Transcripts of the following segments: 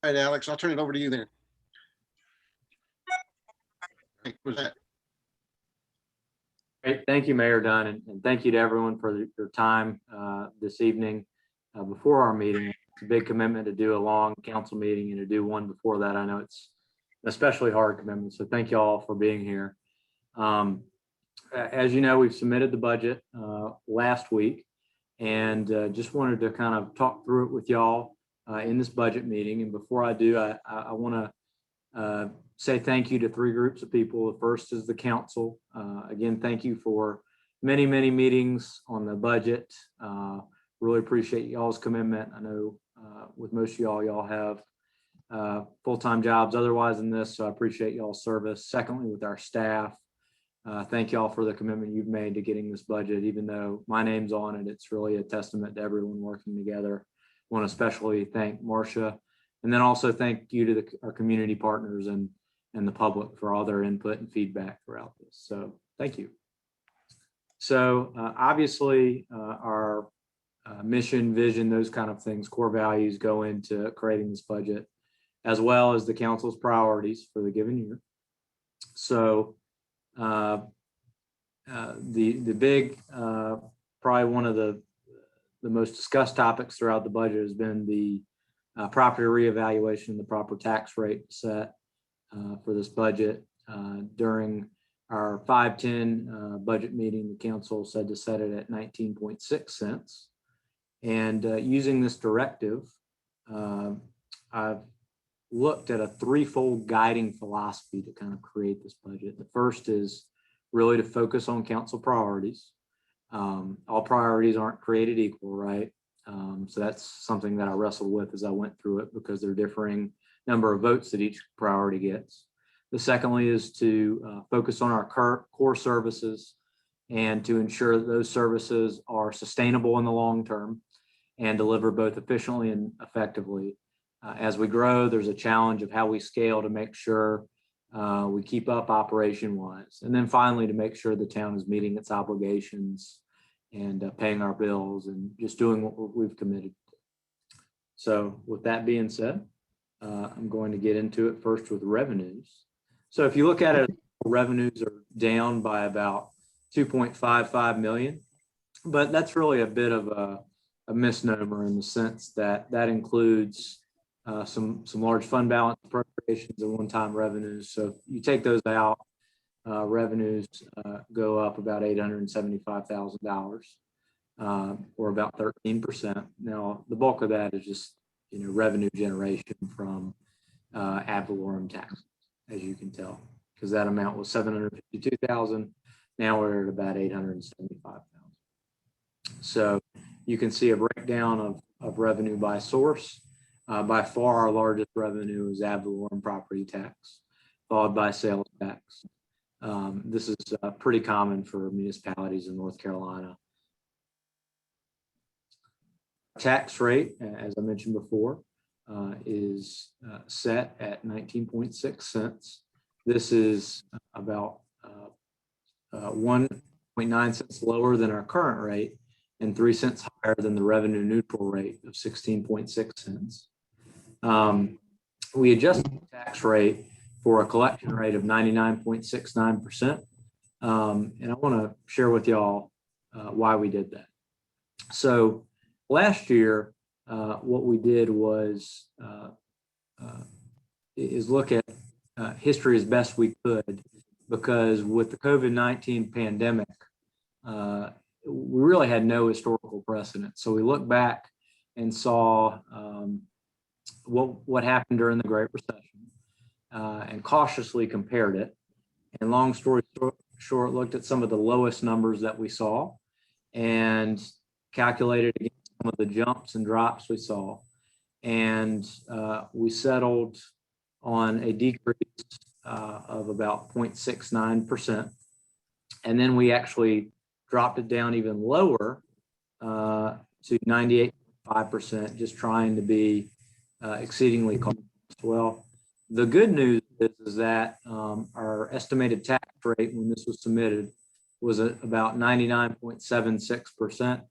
right, Alex, I'll turn it over to you then. Was that? Great. Thank you, Mayor Dunn, and thank you to everyone for your time this evening before our meeting. It's a big commitment to do a long council meeting and to do one before that. I know it's an especially hard commitment, so thank you all for being here. As you know, we've submitted the budget last week, and just wanted to kind of talk through it with y'all in this budget meeting. And before I do, I want to say thank you to three groups of people. The first is the council. Again, thank you for many, many meetings on the budget. Really appreciate y'all's commitment. I know with most of y'all have full-time jobs otherwise in this, so I appreciate y'all's service. Secondly, with our staff, thank y'all for the commitment you've made to getting this budget. Even though my name's on it, it's really a testament to everyone working together. I want to especially thank Marcia, and then also thank you to our community partners and the public for all their input and feedback throughout this. So thank you. So obviously our mission, vision, those kind of things, core values go into creating this budget, as well as the council's priorities for the given year. So the big, probably one of the most discussed topics throughout the budget has been the property reevaluation, the proper tax rate set for this budget. During our 5/10 budget meeting, the council said to set it at 19.6 cents. And using this directive, I've looked at a threefold guiding philosophy to kind of create this budget. The first is really to focus on council priorities. All priorities aren't created equal, right? So that's something that I wrestled with as I went through it, because there are differing number of votes that each priority gets. The secondly is to focus on our core services and to ensure that those services are sustainable in the long term and deliver both efficiently and effectively. As we grow, there's a challenge of how we scale to make sure we keep up operation-wise. And then finally, to make sure the town is meeting its obligations and paying our bills and just doing what we've committed to. So with that being said, I'm going to get into it first with revenues. So if you look at it, revenues are down by about 2.55 million, but that's really a bit of a misnomer in the sense that that includes some large fund balance appropriations and one-time revenues. So if you take those out, revenues go up about $875,000, or about 13%. Now, the bulk of that is just revenue generation from ad valorem taxes, as you can tell, because that amount was 752,000. Now we're at about 875,000. So you can see a breakdown of revenue by source. By far, our largest revenue is ad valorem property tax, followed by sales tax. This is pretty common for municipalities in North Carolina. Tax rate, as I mentioned before, is set at 19.6 cents. This is about 1.9 cents lower than our current rate and 3 cents higher than the revenue neutral rate of 16.6 cents. We adjusted the tax rate for a collection rate of 99.69%. And I want to share with y'all why we did that. So last year, what we did was look at history as best we could, because with the COVID-19 pandemic, we really had no historical precedent. So we looked back and saw what happened during the Great Recession and cautiously compared it. And long story short, looked at some of the lowest numbers that we saw and calculated against some of the jumps and drops we saw. And we settled on a decrease of about 0.69%. And then we actually dropped it down even lower to 98.5%, just trying to be exceedingly cautious. Well, the good news is that our estimated tax rate when this was submitted was about 99.76%,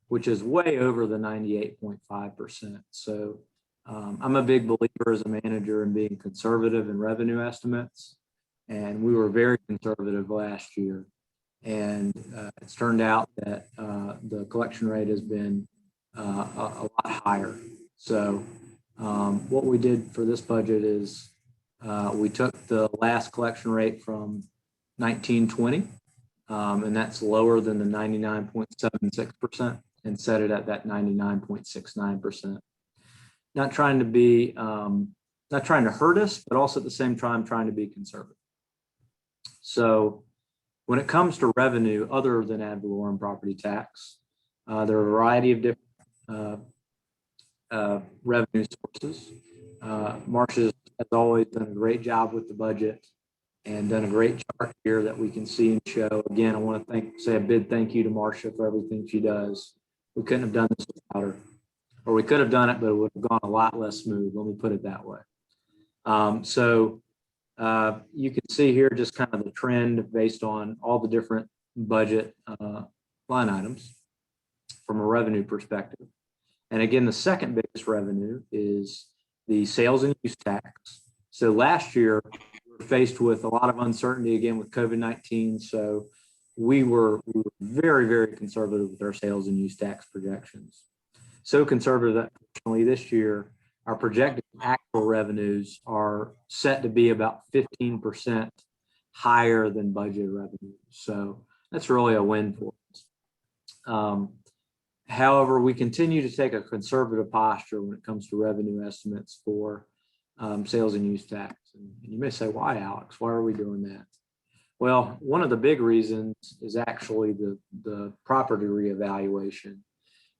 which is way over the 98.5%. So I'm a big believer as a manager in being conservative in revenue estimates, and we were very conservative last year. And it's turned out that the collection rate has been a lot higher. So what we did for this budget is we took the last collection rate from 1920, and that's lower than the 99.76%, and set it at that 99.69%. Not trying to be, not trying to hurt us, but also at the same time trying to be conservative. So when it comes to revenue, other than ad valorem property tax, there are a variety of different revenue sources. Marcia has always done a great job with the budget and done a great chart here that we can see and show. Again, I want to say a big thank you to Marcia for everything she does. We couldn't have done this without her, or we could have done it, but it would have gone a lot less smooth. Let me put it that way. You can see here just kind of the trend based on all the different budget line items from a revenue perspective. And again, the second biggest revenue is the sales and use tax. So last year, we were faced with a lot of uncertainty again with COVID-19. So we were very, very conservative with our sales and use tax projections. So conservative that fortunately this year, our projected actual revenues are set to be about 15% higher than budget revenue. So that's really a win for us. However, we continue to take a conservative posture when it comes to revenue estimates for sales and use tax. And you may say, why, Alex? Why are we doing that? Well, one of the big reasons is actually the property reevaluation.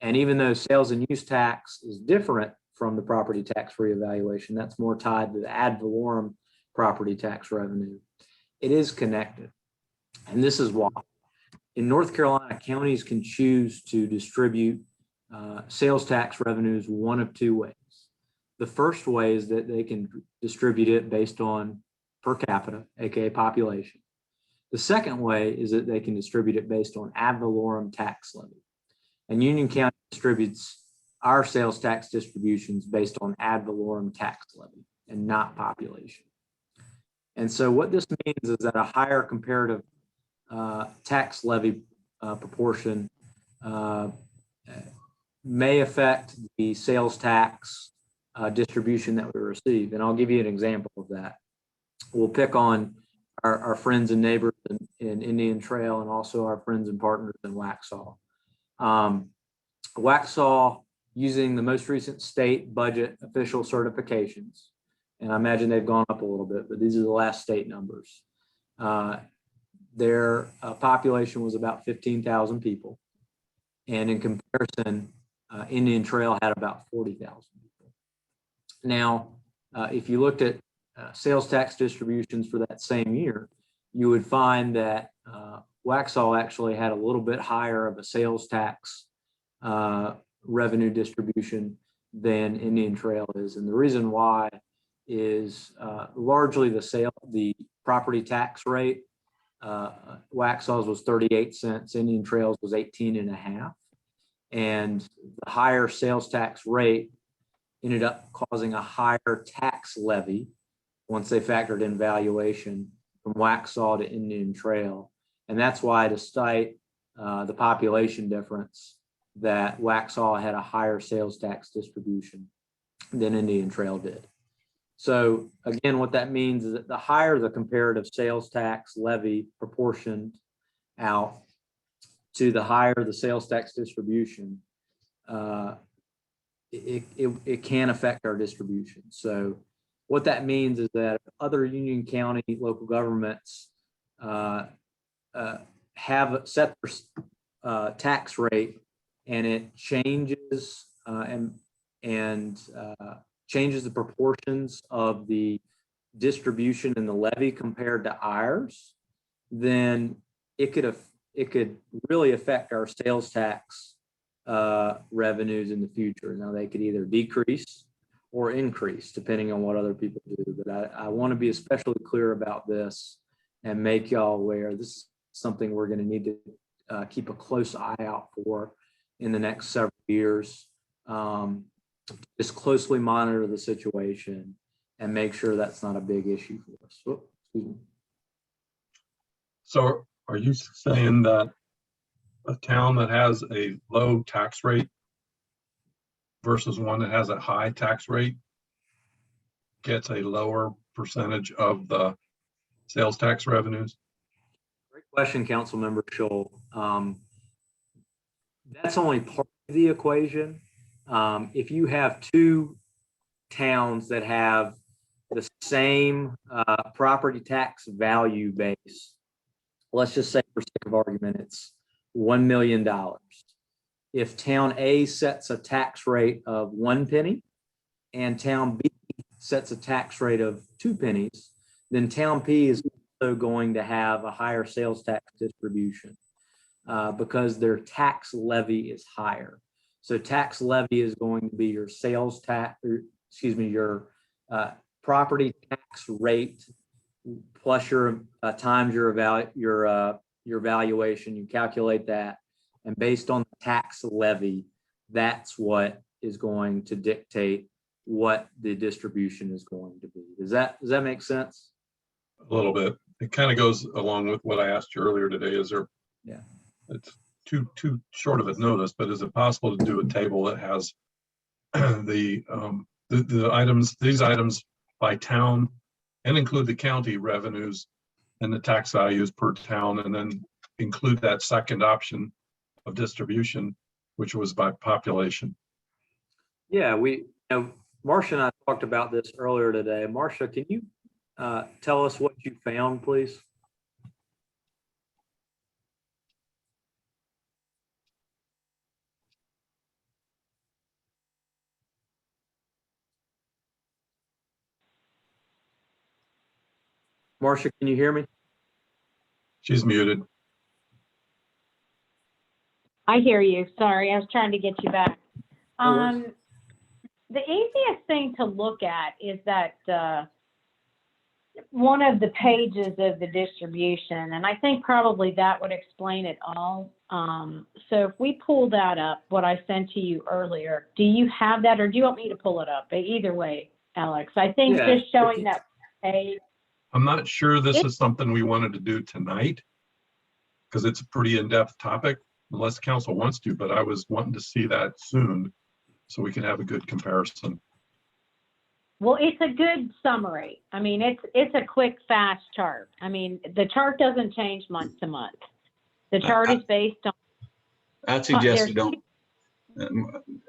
And even though sales and use tax is different from the property tax reevaluation, that's more tied to the ad valorem property tax revenue, it is connected. And this is why. In North Carolina, counties can choose to distribute sales tax revenues one of two ways. The first way is that they can distribute it based on per capita, aka population. The second way is that they can distribute it based on ad valorem tax levy. And Union County distributes our sales tax distributions based on ad valorem tax levy and not population. And so what this means is that a higher comparative tax levy proportion may affect the sales tax distribution that we receive. And I'll give you an example of that. We'll pick on our friends and neighbors in Indian Trail, and also our friends and partners in Waxhaw. Waxhaw, using the most recent state budget official certifications, and I imagine they've gone up a little bit, but these are the last state numbers. Their population was about 15,000 people. And in comparison, Indian Trail had about 40,000 people. Now, if you looked at sales tax distributions for that same year, you would find that Waxhaw actually had a little bit higher of a sales tax revenue distribution than Indian Trail is. And the reason why is largely the property tax rate. Waxhaw's was 38 cents, Indian Trail's was 18.5. And the higher sales tax rate ended up causing a higher tax levy once they factored in valuation from Waxhaw to Indian Trail. And that's why, despite the population difference, that Waxhaw had a higher sales tax distribution than Indian Trail did. So again, what that means is that the higher the comparative sales tax levy proportioned out to the higher the sales tax distribution, it can affect our distribution. So what that means is that other Union County local governments have set their tax rate, and it changes changes the proportions of the distribution and the levy compared to ours, then it could really affect our sales tax revenues in the future. Now, they could either decrease or increase depending on what other people do. But I want to be especially clear about this and make y'all aware this is something we're going to need to keep a close eye out for in the next several years. just closely monitor the situation and make sure that's not a big issue for us. Oh, excuse me. So are you saying that a town that has a low tax rate versus one that has a high tax rate gets a lower percentage of the sales tax revenues? Great question, Councilmember Scholl. That's only part of the equation. If you have two towns that have the same property tax value base, let's just say for sake of argument, it's $1 million. If town A sets a tax rate of 1 penny and town B sets a tax rate of 2 pennies, then town P is also going to have a higher sales tax distribution because their tax levy is higher. So tax levy is going to be your sales tax, or excuse me, your property tax rate plus your times your valuation. You calculate that, and based on the tax levy, that's what is going to dictate what the distribution is going to be. Does that make sense? A little bit. It kind of goes along with what I asked you earlier today. Is there? Yeah. It's too short of a notice, but is it possible to do a table that has the items, these items by town, and include the county revenues and the tax values per town, and then include that second option of distribution, which was by population? Yeah, Marcia and I talked about this earlier today. Marcia, can you tell us what you found, please? Marcia, can you hear me? She's muted. I hear you. Sorry, I was trying to get you back. No worries. The easiest thing to look at is that one of the pages of the distribution, and I think probably that would explain it all. So if we pull that up, what I sent to you earlier, do you have that, or do you want me to pull it up? Either way, Alex, I think Yeah. just showing that page. I'm not sure this is something we wanted to do tonight because it's a pretty in-depth topic, unless council wants to, but I was wanting to see that soon so we can have a good comparison. Well, it's a good summary. I mean, it's a quick, fast chart. I mean, the chart doesn't change month to month. The chart is based on. I'd suggest you don't.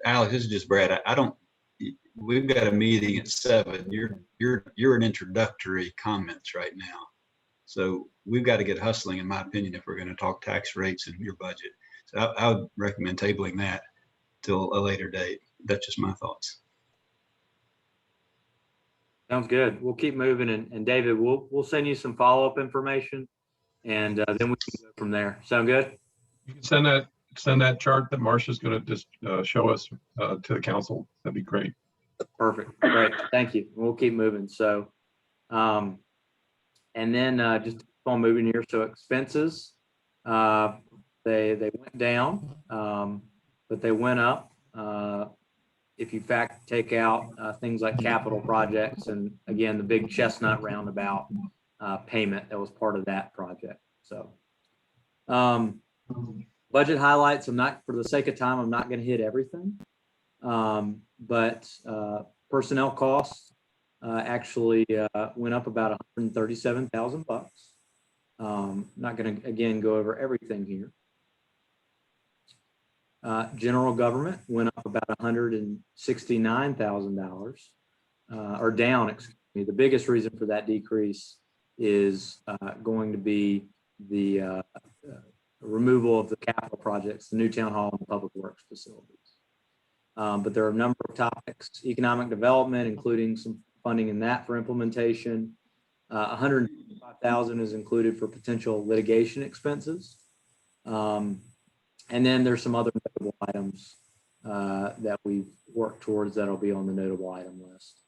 Alex, this is just Brad. I don't. We've got a meeting at 7. You're in introductory comments right now, so we've got to get hustling, in my opinion, if we're going to talk tax rates and your budget. So I would recommend tabling that till a later date. That's just my thoughts. Sounds good. We'll keep moving, and David, we'll send you some follow-up information, and then we can go from there. Sound good? You can send that chart that Marcia's going to just show us to the council. That'd be great. Perfect. Great. Thank you. We'll keep moving. So, and then just keep on moving here. So expenses, they went down, but they went up. If you take out things like capital projects, and again, the big Chestnut roundabout payment that was part of that project. So budget highlights, for the sake of time, I'm not going to hit everything. But personnel costs actually went up about $137,000. Not going to, again, go over everything here. General government went up about $169,000, or down, excuse me. The biggest reason for that decrease is going to be the removal of the capital projects, the new town hall and the public works facilities. But there are a number of topics: economic development, including some funding in that for implementation. $105,000 is included for potential litigation expenses. And then there's some other notable items that we've worked towards that'll be on the notable item list.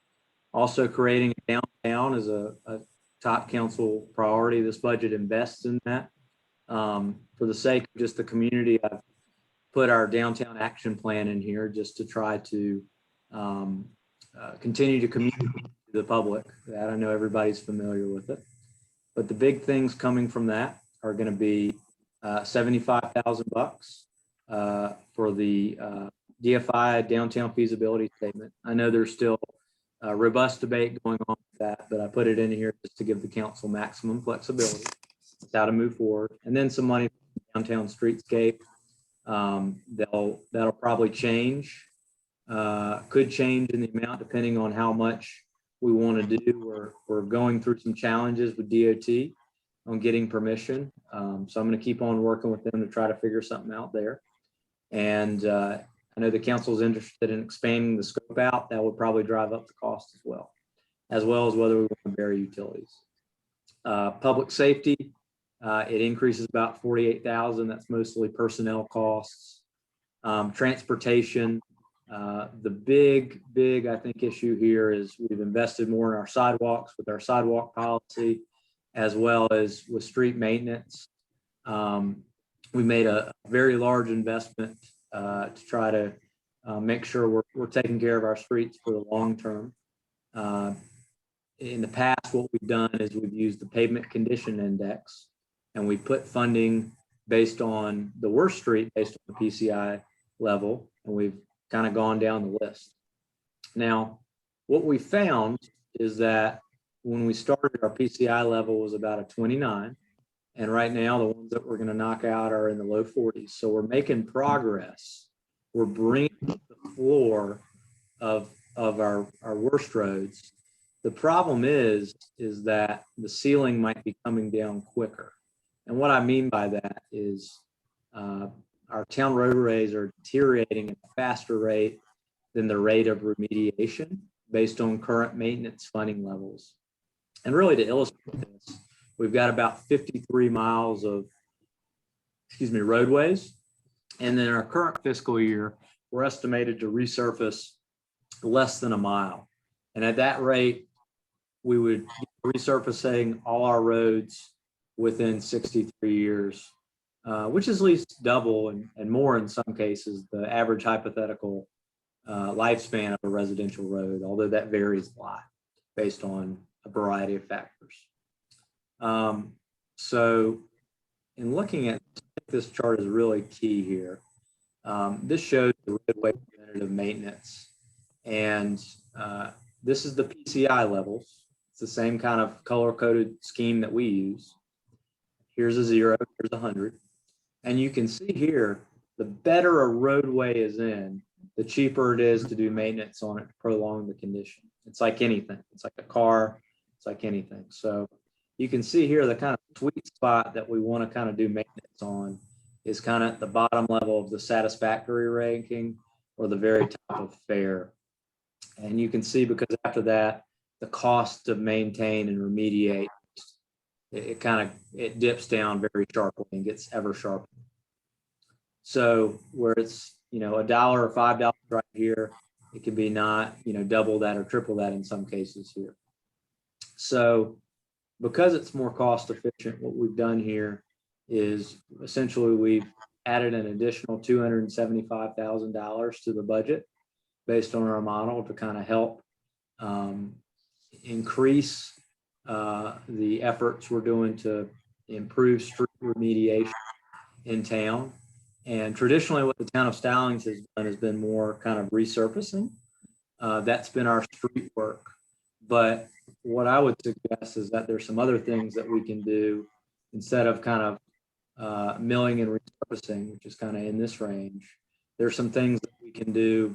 Also, creating a downtown is a top council priority. This budget invests in that. For the sake of just the community, I've put our downtown action plan in here just to try to continue to communicate to the public. That I know everybody's familiar with it. But the big things coming from that are going to be $75,000 for the DFI downtown feasibility statement. I know there's still a robust debate going on with that, but I put it in here just to give the council maximum flexibility. It's how to move forward. And then some money from downtown streetscape. That'll probably change. Could change in the amount depending on how much we want to do. We're going through some challenges with DOT on getting permission. So I'm going to keep on working with them to try to figure something out there. And I know the council is interested in expanding the scope out. That would probably drive up the cost as well as whether we want to bury utilities. Public safety, it increases about 48,000. That's mostly personnel costs. Transportation, the big, I think, issue here is we've invested more in our sidewalks with our sidewalk policy, as well as with street maintenance. We made a very large investment to try to make sure we're taking care of our streets for the long term. In the past, what we've done is we've used the pavement condition index, and we put funding based on the worst street based on the PCI level, and we've kind of gone down the list. Now, what we found is that when we started, our PCI level was about a 29, and right now the ones that we're going to knock out are in the low 40s. So we're making progress. We're bringing the floor of our worst roads. The problem is that the ceiling might be coming down quicker. And what I mean by that is our town roadways are deteriorating at a faster rate than the rate of remediation based on current maintenance funding levels. And really, to illustrate this, we've got about 53 miles of, roadways. And then our current fiscal year, we're estimated to resurface less than a mile. And at that rate, we would be resurfacing all our roads within 63 years, which is at least double and more in some cases, the average hypothetical lifespan of a residential road, although that varies a lot based on a variety of factors. So in looking at this chart is really key here. This shows the roadway preventative maintenance. And this is the PCI levels. It's the same kind of color-coded scheme that we use. Here's a 0, here's 100. And you can see here, the better a roadway is in, the cheaper it is to do maintenance on it to prolong the condition. It's like anything. It's like a car. It's like anything. So you can see here the kind of sweet spot that we want to kind of do maintenance on is kind of at the bottom level of the satisfactory ranking or the very top of fair. And you can see because after that, the cost to maintain and remediate, it dips down very sharply and gets ever sharper. So where it's, $1 or $5 right here, it can be not, double that or triple that in some cases here. So because it's more cost efficient, what we've done here is essentially we've added an additional $275,000 to the budget based on our model to kind of help increase the efforts we're doing to improve street remediation in town. And traditionally what the town of Stallings has done has been more kind of resurfacing. That's been our street work. But what I would suggest is that there's some other things that we can do instead of kind of milling and resurfacing, which is kind of in this range. There's some things that we can do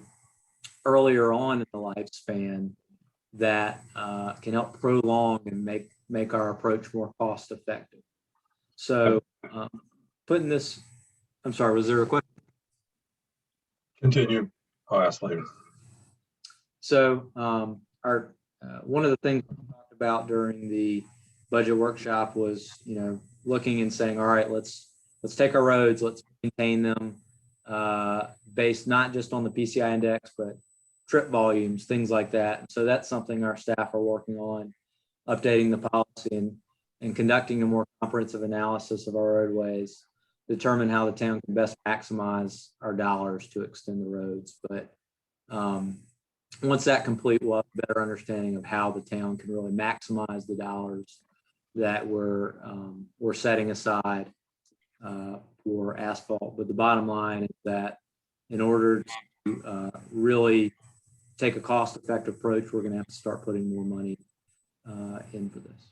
earlier on in the lifespan that can help prolong and make our approach more cost effective. So putting this, I'm sorry, was there a question? Continue. I'll ask later. So our one of the things we talked about during the budget workshop was, looking and saying, all right, let's take our roads, let's maintain them based not just on the PCI index, but trip volumes, things like that. So that's something our staff are working on, updating the policy and conducting a more comprehensive analysis of our roadways, determine how the town can best maximize our dollars to extend the roads. But once that complete, we'll have a better understanding of how the town can really maximize the dollars that we're setting aside for asphalt. But the bottom line is that in order to really take a cost-effective approach, we're going to have to start putting more money in for this.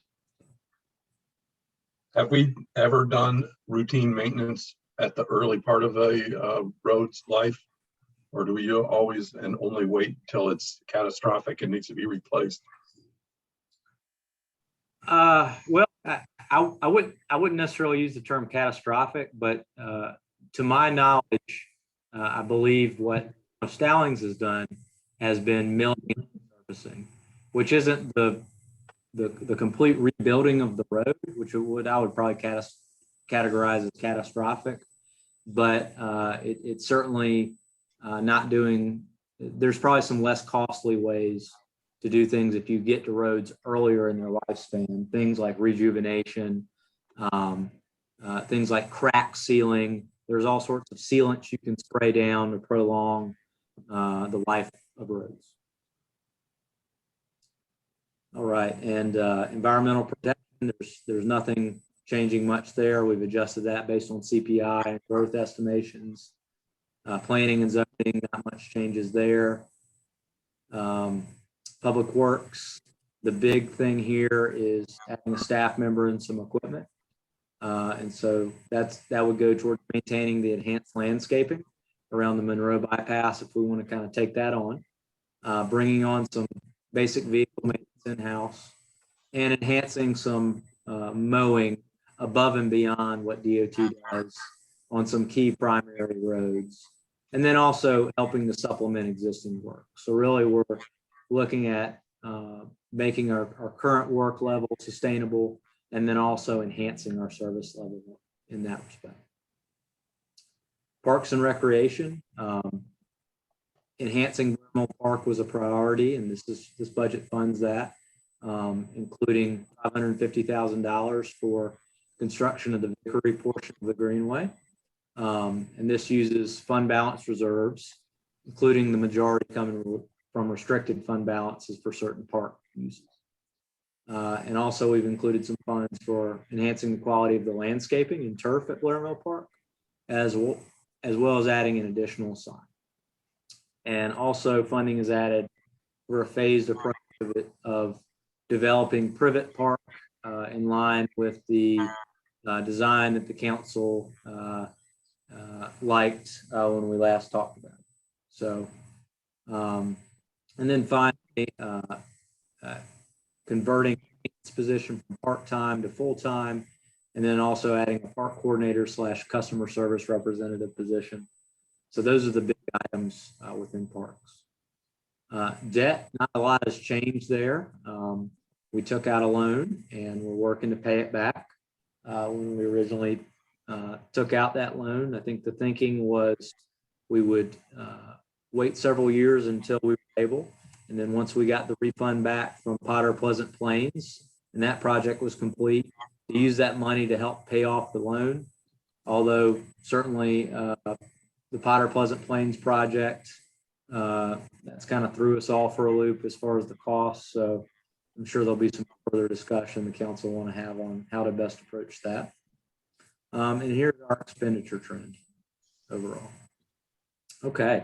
Have we ever done routine maintenance at the early part of a road's life? Or do we always and only wait till it's catastrophic and needs to be replaced? Well, I wouldn't necessarily use the term catastrophic, but to my knowledge, I believe what Stallings has done has been milling and surfacing, which isn't the complete rebuilding of the road, which I would probably categorize as catastrophic, but it's certainly not doing. There's probably some less costly ways to do things if you get to roads earlier in their lifespan, things like rejuvenation, things like crack sealing. There's all sorts of sealants you can spray down to prolong the life of roads. All right, and environmental protection, there's nothing changing much there. We've adjusted that based on CPI and growth estimations. Planning and zoning, not much changes there. Public Works, the big thing here is having a staff member and some equipment. And so that would go towards maintaining the enhanced landscaping around the Monroe bypass if we want to kind of take that on. Bringing on some basic vehicle maintenance in-house and enhancing some mowing above and beyond what DOT does on some key primary roads. And then also helping to supplement existing work. So really we're looking at making our current work level sustainable and then also enhancing our service level in that respect. Parks and Recreation, enhancing Burnell Park was a priority, and this budget funds that, including $550,000 for construction of the Vickery portion of the Greenway. And this uses fund balance reserves, including the majority coming from restricted fund balances for certain park uses. And also we've included some funds for enhancing the quality of the landscaping and turf at Blair Mill Park, as well as adding an additional sign. And also funding is added for a phased approach of developing Privet Park in line with the design that the council liked when we last talked about it. So, and then finally, converting its position from part-time to full-time, and then also adding a park coordinator / customer service representative position. So those are the big items within parks. Debt, not a lot has changed there. We took out a loan and we're working to pay it back. When we originally took out that loan, I think the thinking was we would wait several years until we were able. And then once we got the refund back from Potter Pleasant Plains and that project was complete, to use that money to help pay off the loan. Although certainly the Potter Pleasant Plains project, that's kind of threw us all for a loop as far as the costs. So I'm sure there'll be some further discussion the council want to have on how to best approach that. And here's our expenditure trend overall. Okay,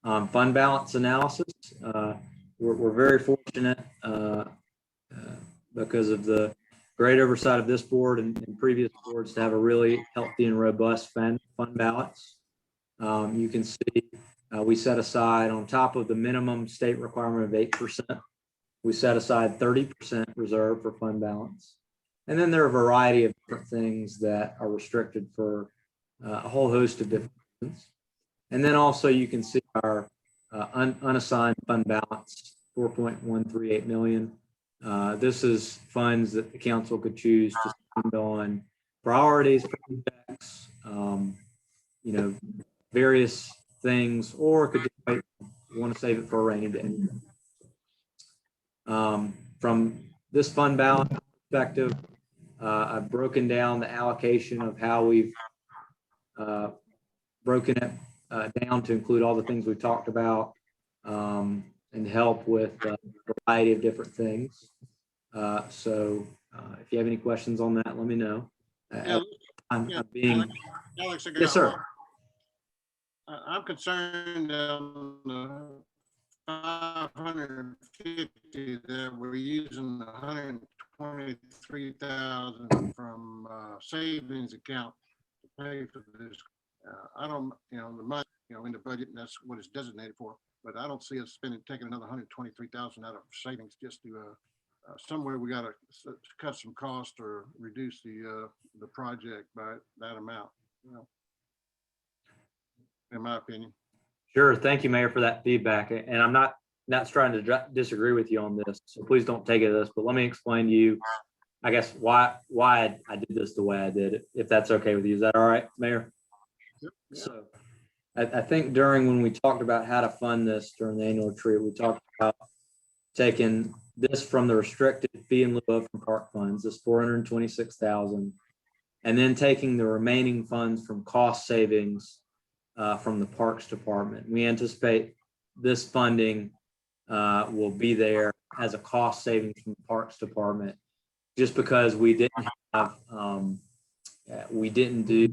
fund balance analysis. We're very fortunate because of the great oversight of this board and previous boards to have a really healthy and robust fund balance. You can see we set aside, on top of the minimum state requirement of 8%, we set aside 30% reserve for fund balance. And then there are a variety of different things that are restricted for a whole host of different reasons. And then also you can see our unassigned fund balance, 4.138 million. This is funds that the council could choose to spend on priorities, projects, various things, or could just wait, want to save it for a rainy day. From this fund balance perspective, I've broken down the allocation of how we've broken it down to include all the things we've talked about. And and help with a variety of different things. If you have any questions on that, let me know. Yeah, I'm yeah. being, Alex, I got yes, sir. one. I'm concerned on the 550 that we're using 123,000 from savings account to pay for this. I don't, the money, in the budget, and that's what it's designated for. But I don't see us taking another 123,000 out of savings just to somewhere we got to cut some cost or reduce the project by that amount. In my opinion. Sure. Thank you, Mayor, for that feedback. And I'm not trying to disagree with you on this, so please don't take it as this, but let me explain to you, I guess, why I did this the way I did it, if that's okay with you. Is that all right, Mayor? Yeah. So I think when we talked about how to fund this during the annual retreat, we talked about taking this from the restricted fee in lieu of from park funds, this 426,000, and then taking the remaining funds from cost savings from the Parks Department. We anticipate this funding will be there as a cost savings from the Parks Department, just because we didn't do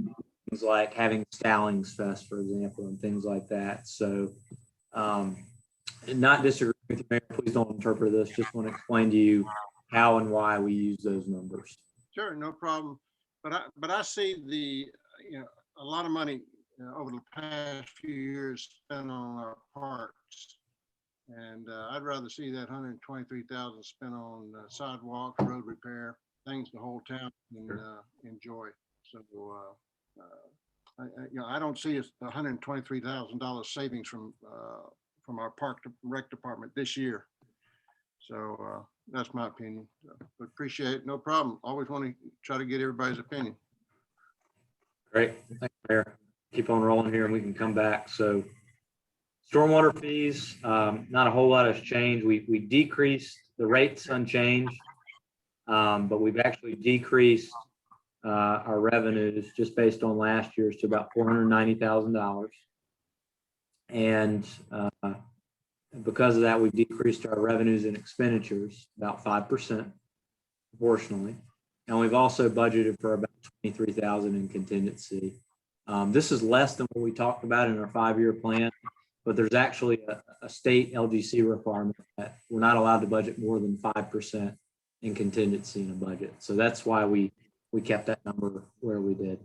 things like having Stallings Fest, for example, and things like that. So, not disagree with you, Mayor. Please don't interpret this. Just want to explain to you how and why we use those numbers. Sure, no problem. But I see a lot of money over the past few years spent on our parks. And I'd rather see that 123,000 spent on sidewalks, road repair, things the whole town can enjoy. So, I don't see a $123,000 savings from our park rec department this year. So that's my opinion. But appreciate it. No problem. Always want to try to get everybody's opinion. Great. Thanks, Mayor. Keep on rolling here and we can come back. So stormwater fees, not a whole lot has changed. We decreased the rates unchanged, but we've actually decreased our revenues just based on last year's to about $490,000. And because of that, we've decreased our revenues and expenditures about 5% proportionally. And we've also budgeted for about 23,000 in contingency. This is less than what we talked about in our 5-year plan, but there's actually a state LGC requirement that we're not allowed to budget more than 5% in contingency in a budget. So that's why we kept that number where we did.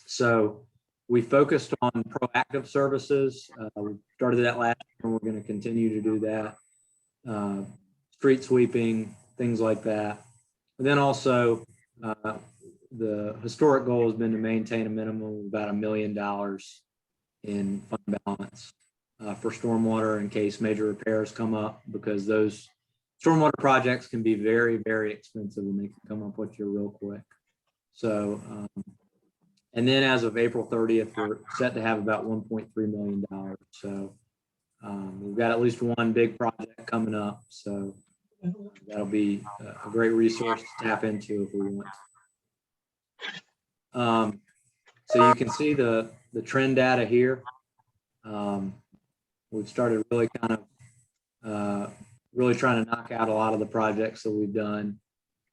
So we focused on proactive services. We started that last year and we're going to continue to do that. Street sweeping, things like that. And then also the historic goal has been to maintain a minimum of about $1 million in fund balance for stormwater in case major repairs come up, because those stormwater projects can be very, very expensive and they can come up with you real quick. So, and then as of April 30th, we're set to have about $1.3 million. So we've got at least one big project coming up. So that'll be a great resource to tap into if we want. So you can see the trend data here. We've started really kind of really trying to knock out a lot of the projects that we've done.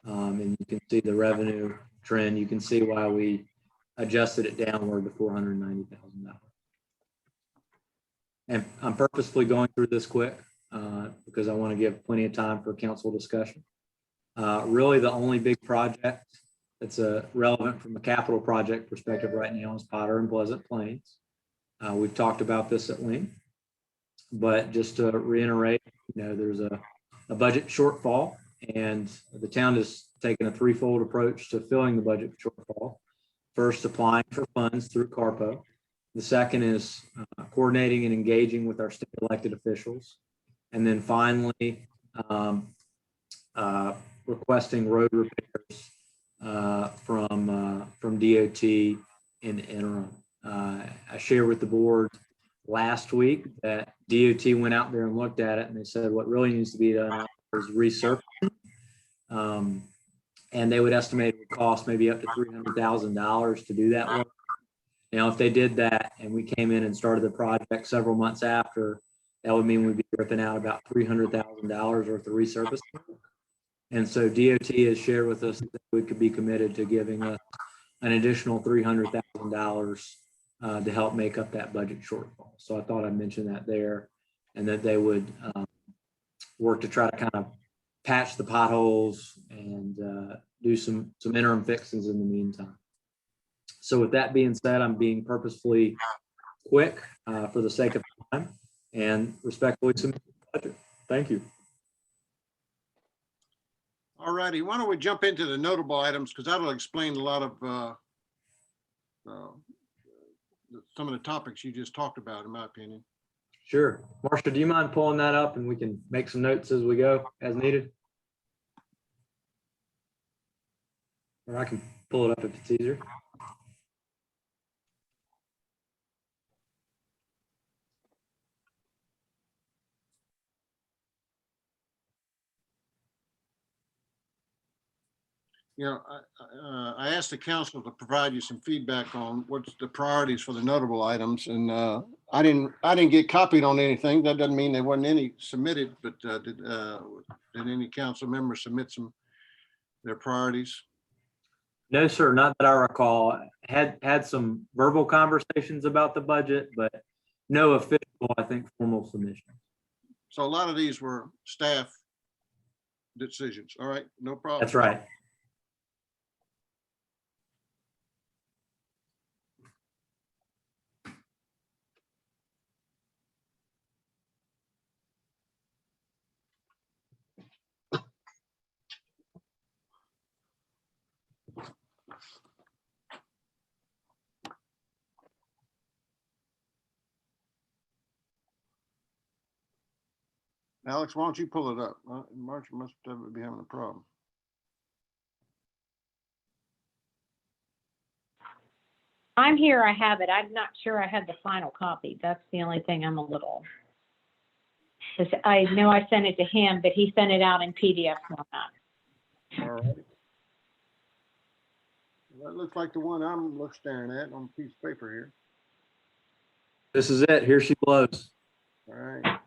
And you can see the revenue trend. You can see why we adjusted it downward to $490,000. And I'm purposefully going through this quick because I want to give plenty of time for council discussion. Really, the only big project that's relevant from a capital project perspective right now is Potter and Pleasant Plains. We've talked about this at length, but just to reiterate, there's a budget shortfall, and the town is taking a threefold approach to filling the budget shortfall. First, applying for funds through CARPO. The second is coordinating and engaging with our state elected officials. And then finally, requesting road repairs from DOT in the interim. I shared with the board last week that DOT went out there and looked at it, and they said what really needs to be done is resurfacing. And they would estimate it would cost maybe up to $300,000 to do that work. If they did that and we came in and started the project several months after, that would mean we'd be ripping out about $300,000 worth of resurfacing. And so DOT has shared with us that we could be committed to giving us an additional $300,000 to help make up that budget shortfall. So I thought I'd mention that there, and that they would work to try to kind of patch the potholes and do some interim fixes in the meantime. So with that being said, I'm being purposefully quick for the sake of time and respectfully submit the budget. Thank you. All righty, why don't we jump into the notable items, because that'll explain a lot of some of the topics you just talked about, in my opinion. Sure. Marcia, do you mind pulling that up and we can make some notes as we go as needed? Or I can pull it up if it's easier. You know, I asked the council to provide you some feedback on what's the priorities for the notable items, and I didn't get copied on anything. That doesn't mean there wasn't any submitted, but did any council members submit their priorities? No, sir, not that I recall. Had some verbal conversations about the budget, but no official, I think, formal submission. So a lot of these were staff decisions. All right, no problem. That's right. Alex, why don't you pull it up? March must be having a problem. I'm here, I have it. I'm not sure I had the final copy. That's the only thing I'm a little. 'Cause I know I sent it to him, but he sent it out in PDF format. All right. That looks like the one I'm staring at on a piece of paper here. This is it. Here she blows. All right.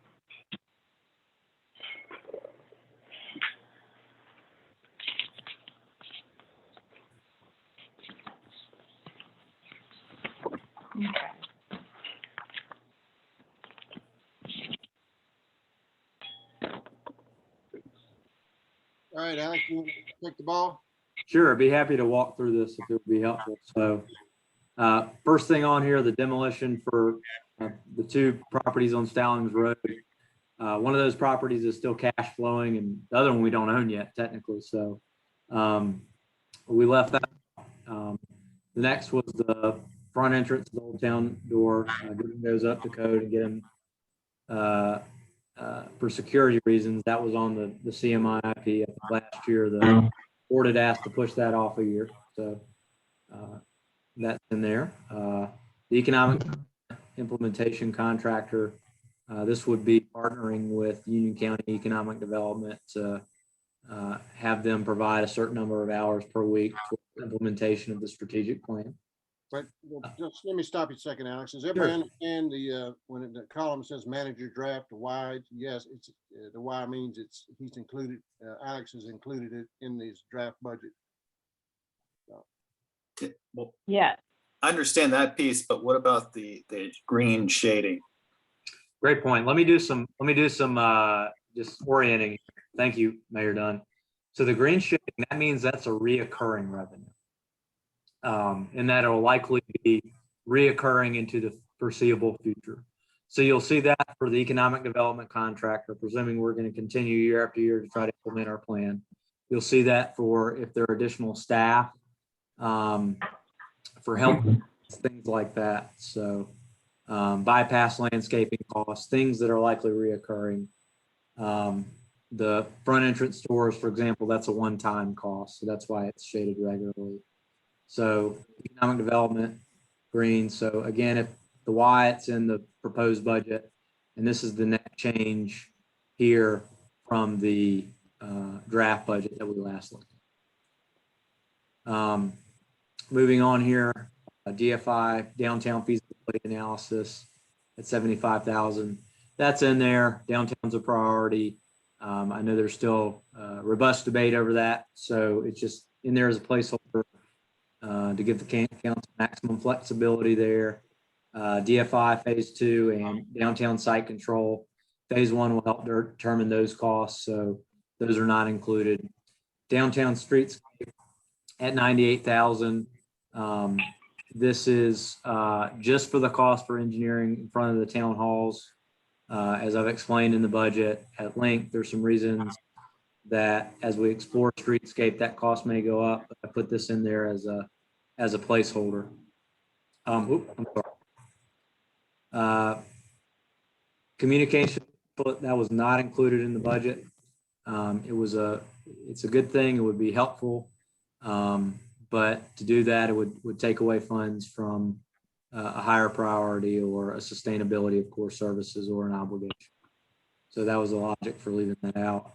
Okay. All right, Alex, you want to take the ball? Sure, I'd be happy to walk through this if it would be helpful. So first thing on here, the demolition for the two properties on Stallings Road. One of those properties is still cash flowing and the other one we don't own yet technically. So we left that. The next was the front entrance of the Old Town door, getting those up to code and get them for security reasons. That was on the CMIP last year. The board had asked to push that off a year. So that's in there. The economic implementation contractor, this would be partnering with Union County Economic Development to have them provide a certain number of hours per week for implementation of the strategic plan. But just let me stop you a second, Alex. Does everybody understand when the column says manager draft, the why? Yes, it's the why means he's included. Alex has included it in this draft budget. Well, Yeah. I understand that piece, but what about the green shading? Great point. Let me do some just orienting. Thank you, Mayor Dunn. So the green shading, that means that's a reoccurring revenue. And that will likely be reoccurring into the foreseeable future. So you'll see that for the economic development contractor, presuming we're going to continue year after year to try to implement our plan. You'll see that for if there are additional staff, for help, things like that. So bypass landscaping costs, things that are likely reoccurring. The front entrance doors, for example, that's a one-time cost. So that's why it's shaded regularly. So economic development, green. So again, if the why, it's in the proposed budget, and this is the net change here from the draft budget that we last looked at. Moving on here, DFI, downtown feasibility analysis at $75,000. that's in there. Downtown's a priority. I know there's still robust debate over that, so it's just in there as a placeholder to give the council maximum flexibility there. DFI Phase 2 and downtown site control. Phase 1 will help determine those costs, so those are not included. Downtown streets at 98,000. This is just for the cost for engineering in front of the town halls. As I've explained in the budget at length, there's some reasons that as we explore streetscape, that cost may go up. But I put this in there as a placeholder. I'm sorry. Communication, that was not included in the budget. It's a good thing. It would be helpful. But to do that, it would take away funds from a higher priority or a sustainability of core services or an obligation. So that was the logic for leaving that out.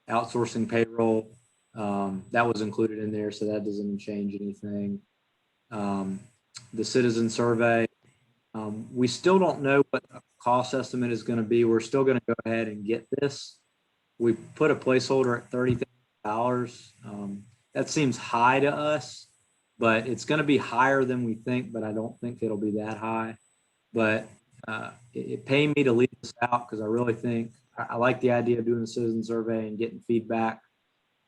Outsourcing payroll, that was included in there, so that doesn't change anything. The citizen survey, we still don't know what a cost estimate is going to be. We're still going to go ahead and get this. We put a placeholder at $30,000. That seems high to us, but it's going to be higher than we think, but I don't think it'll be that high. But it pained me to leave this out because I really think I like the idea of doing a citizen survey and getting feedback.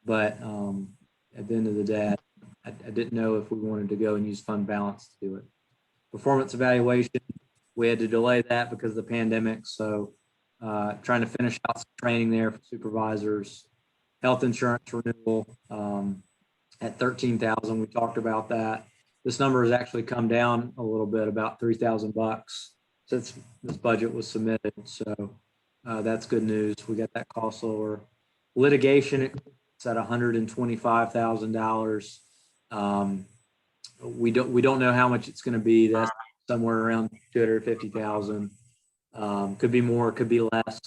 But at the end of the day, I didn't know if we wanted to go and use fund balance to do it. Performance evaluation, we had to delay that because of the pandemic. So trying to finish out some training there for supervisors. Health insurance renewal at 13,000. We talked about that. This number has actually come down a little bit, about $3,000 since this budget was submitted. So that's good news. We got that cost lower. Litigation, it's at $125,000. We don't know how much it's going to be. That's somewhere around 250,000. Could be more, could be less.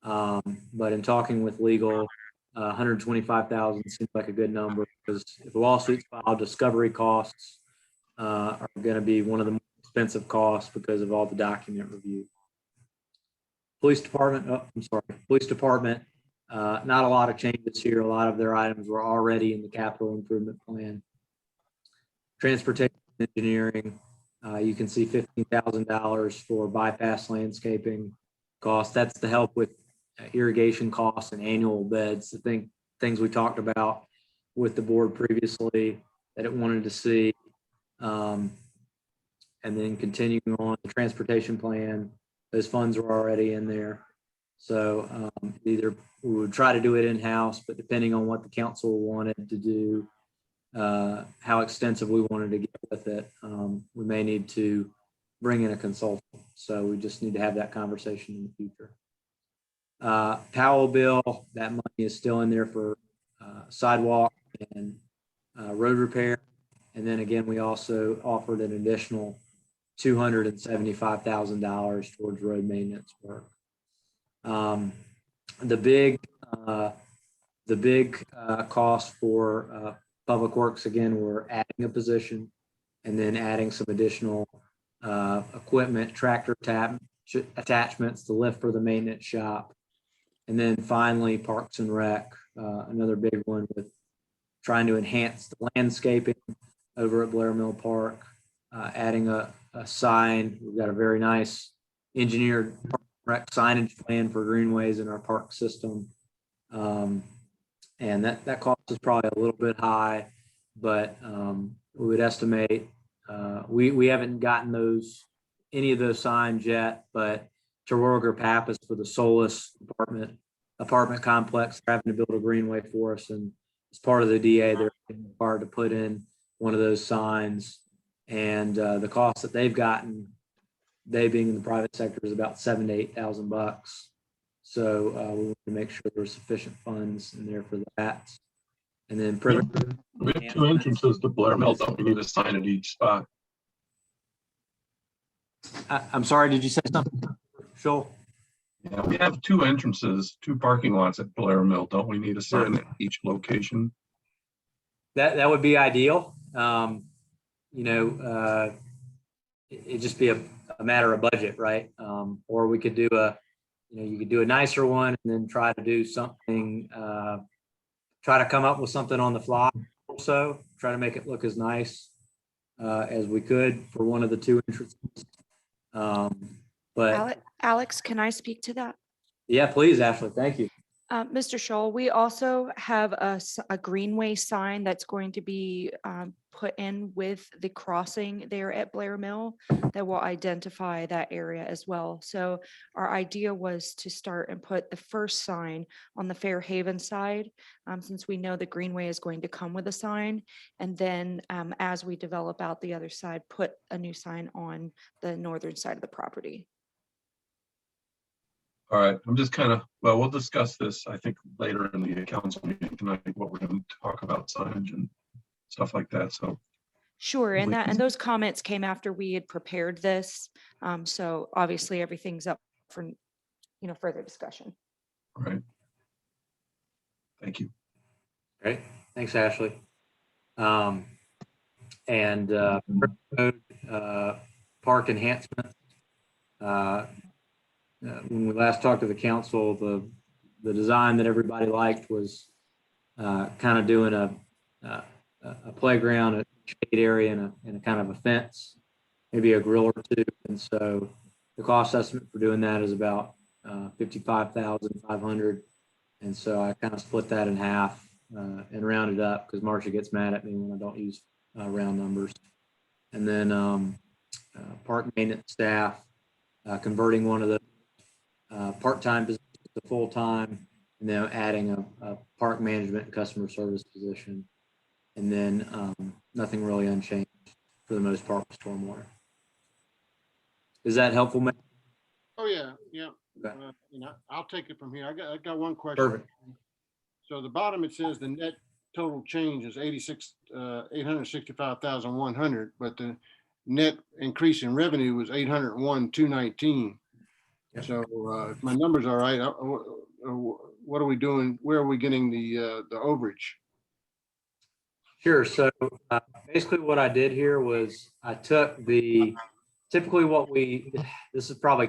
But in talking with legal, 125,000 seems like a good number because if a lawsuit's filed, discovery costs are going to be one of the more expensive costs because of all the document review. Police department, police department, not a lot of changes here. A lot of their items were already in the capital improvement plan. Transportation engineering, you can see $15,000 for bypass landscaping costs. That's to help with irrigation costs and annual beds, the things we talked about with the board previously that it wanted to see. And then continuing on the transportation plan, those funds are already in there. So either we would try to do it in-house, but depending on what the council wanted to do, how extensive we wanted to get with it, we may need to bring in a consultant. So we just need to have that conversation in the future. Powell bill, that money is still in there for sidewalk and road repair. And then again, we also offered an additional $275,000 towards road maintenance work. The big cost for Public Works, again, we're adding a position and then adding some additional equipment, tractor attachments to lift for the maintenance shop. And then finally, Parks and Rec, another big one with trying to enhance the landscaping over at Blair Mill Park, adding a sign. We've got a very nice engineered Park and Rec signage plan for greenways in our park system. And that cost is probably a little bit high, but we would estimate, we haven't gotten any of those signs yet, but Terwilliger Pappas for the Solis apartment complex, they're having to build a greenway for us. And as part of the DA, they're required to put in one of those signs. And the cost that they've gotten, they being in the private sector, is about $7,000 to $8,000. So we want to make sure there's sufficient funds in there for that. And then we have two entrances to Blair Mill. Don't we need a sign at each spot? I'm sorry, did you say something, Joel? Yeah, we have two entrances, two parking lots at Blair Mill. Don't we need a sign at each location? That would be ideal. It'd just be a matter of budget, right? Or we could do you could do a nicer one and then try to do something, try to come up with something on the fly. Also, try to make it look as nice as we could for one of the two entrances. But Alex, can I speak to that? yeah, please, Ashley. Thank you. Mr. Scholl, we also have a Greenway sign that's going to be put in with the crossing there at Blair Mill that will identify that area as well. So our idea was to start and put the first sign on the Fairhaven side, since we know the Greenway is going to come with a sign. And then as we develop out the other side, put a new sign on the northern side of the property. All right, I'm just kind of, well, we'll discuss this, I think, later in the council meeting tonight, what we're going to talk about signage and stuff like that. So Sure, and those comments came after we had prepared this. So obviously everything's up for, further discussion. all right. Thank you. Great. Thanks, Ashley. And park enhancement. When we last talked to the council, the design that everybody liked was kind of doing a playground, a shade area, and a kind of a fence, maybe a grill or two. And so the cost estimate for doing that is about $55,500. And so I kind of split that in half and rounded up because Marcia gets mad at me when I don't use round numbers. And then park maintenance staff, converting one of the part-time positions to full-time, and then adding a park management and customer service position. And then nothing really unchanged for the most part with stormwater. Is that helpful, Matt? Oh, yeah, yeah. Okay. I'll take it from here. I got one question. Perfect. So the bottom, it says the net total change is 865,100, but the net increase in revenue was 801,219. Yep. So if my numbers are right, what are we doing? Where are we getting the overage? Sure. So basically what I did here was I took typically this is probably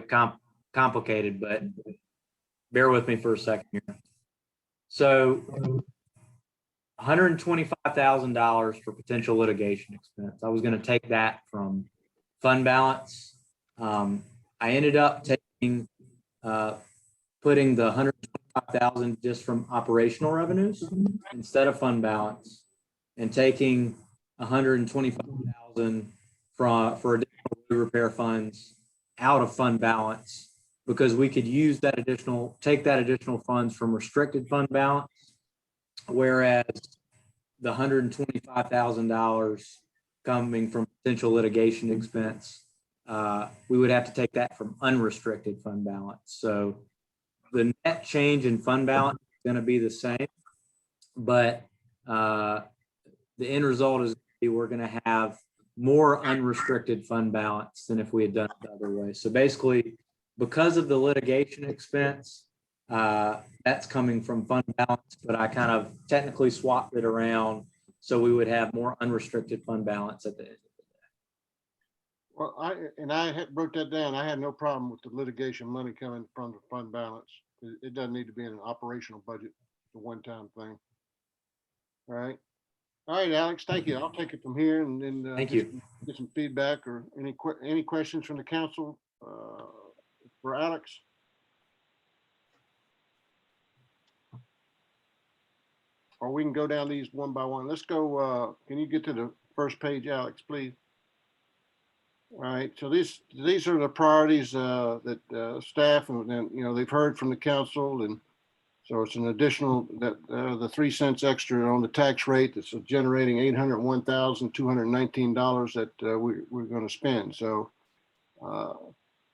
complicated, but bear with me for a second here. So $125,000 for potential litigation expense. I was going to take that from fund balance. I ended up putting the $125,000 just from operational revenues instead of fund balance, and taking $125,000 for additional road repair funds out of fund balance, because we could use take that additional funds from restricted fund balance, whereas the $125,000 coming from potential litigation expense, we would have to take that from unrestricted fund balance. So the net change in fund balance is going to be the same, but the end result is we're going to have more unrestricted fund balance than if we had done it the other way. So basically, because of the litigation expense, that's coming from fund balance, but I kind of technically swapped it around so we would have more unrestricted fund balance at the end of the day. Well, I wrote that down. I had no problem with the litigation money coming from the fund balance. It doesn't need to be in an operational budget, the one-time thing. All right. All right, Alex, thank you. I'll take it from here and then Thank you. Get some feedback or any questions from the council for Alex. Or we can go down these one by one. Let's go. Can you get to the first page, Alex, please? All right. So these are the priorities that staff and they've heard from the council, and so it's an additional that the 3 cents extra on the tax rate that's generating $801,219 that we're going to spend. So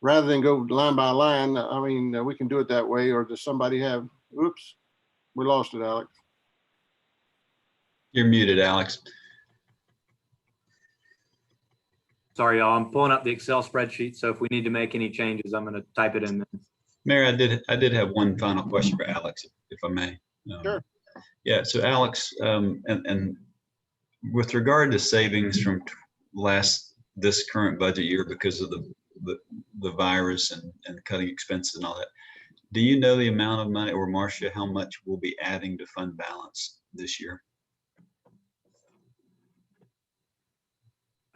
rather than go line by line, I mean, we can do it that way. Or does somebody have? Oops, we lost it, Alex. You're muted, Alex. Sorry, y'all. I'm pulling up the Excel spreadsheet. So if we need to make any changes, I'm going to type it in there. Mayor, I did have one final question for Alex, if I may. Sure. Yeah, so Alex, and with regard to savings from this current budget year because of the virus and cutting expenses and all that, Do you know the amount of money, or Marcia, how much we'll be adding to fund balance this year?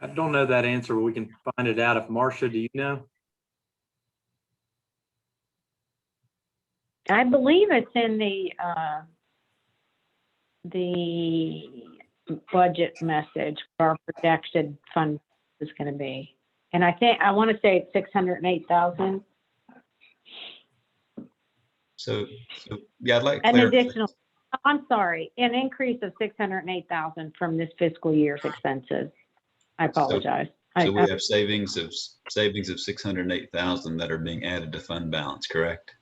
I don't know that answer, but we can find it out. If Marcia, do you know? I believe it's in the budget message where our projected fund is going to be. And I want to say it's 608,000. So yeah, I'd like An clarity. additional, I'm sorry, an increase of 608,000 from this fiscal year's expenses. I apologize. So we have savings of 608,000 that are being added to fund balance, correct?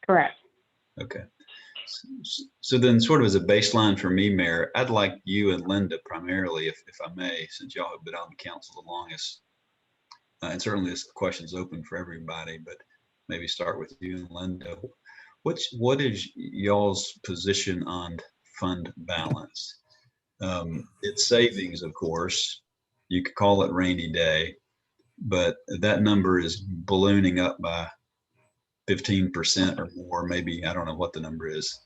Correct. Okay. So then sort of as a baseline for me, Mayor, I'd like you and Linda primarily, if I may, since y'all have been on the council the longest, and certainly this question's open for everybody, but maybe start with you and Linda. What is y'all's position on fund balance? It's savings, of course. You could call it rainy day, but that number is ballooning up by 15% or more, maybe. I don't know what the number is.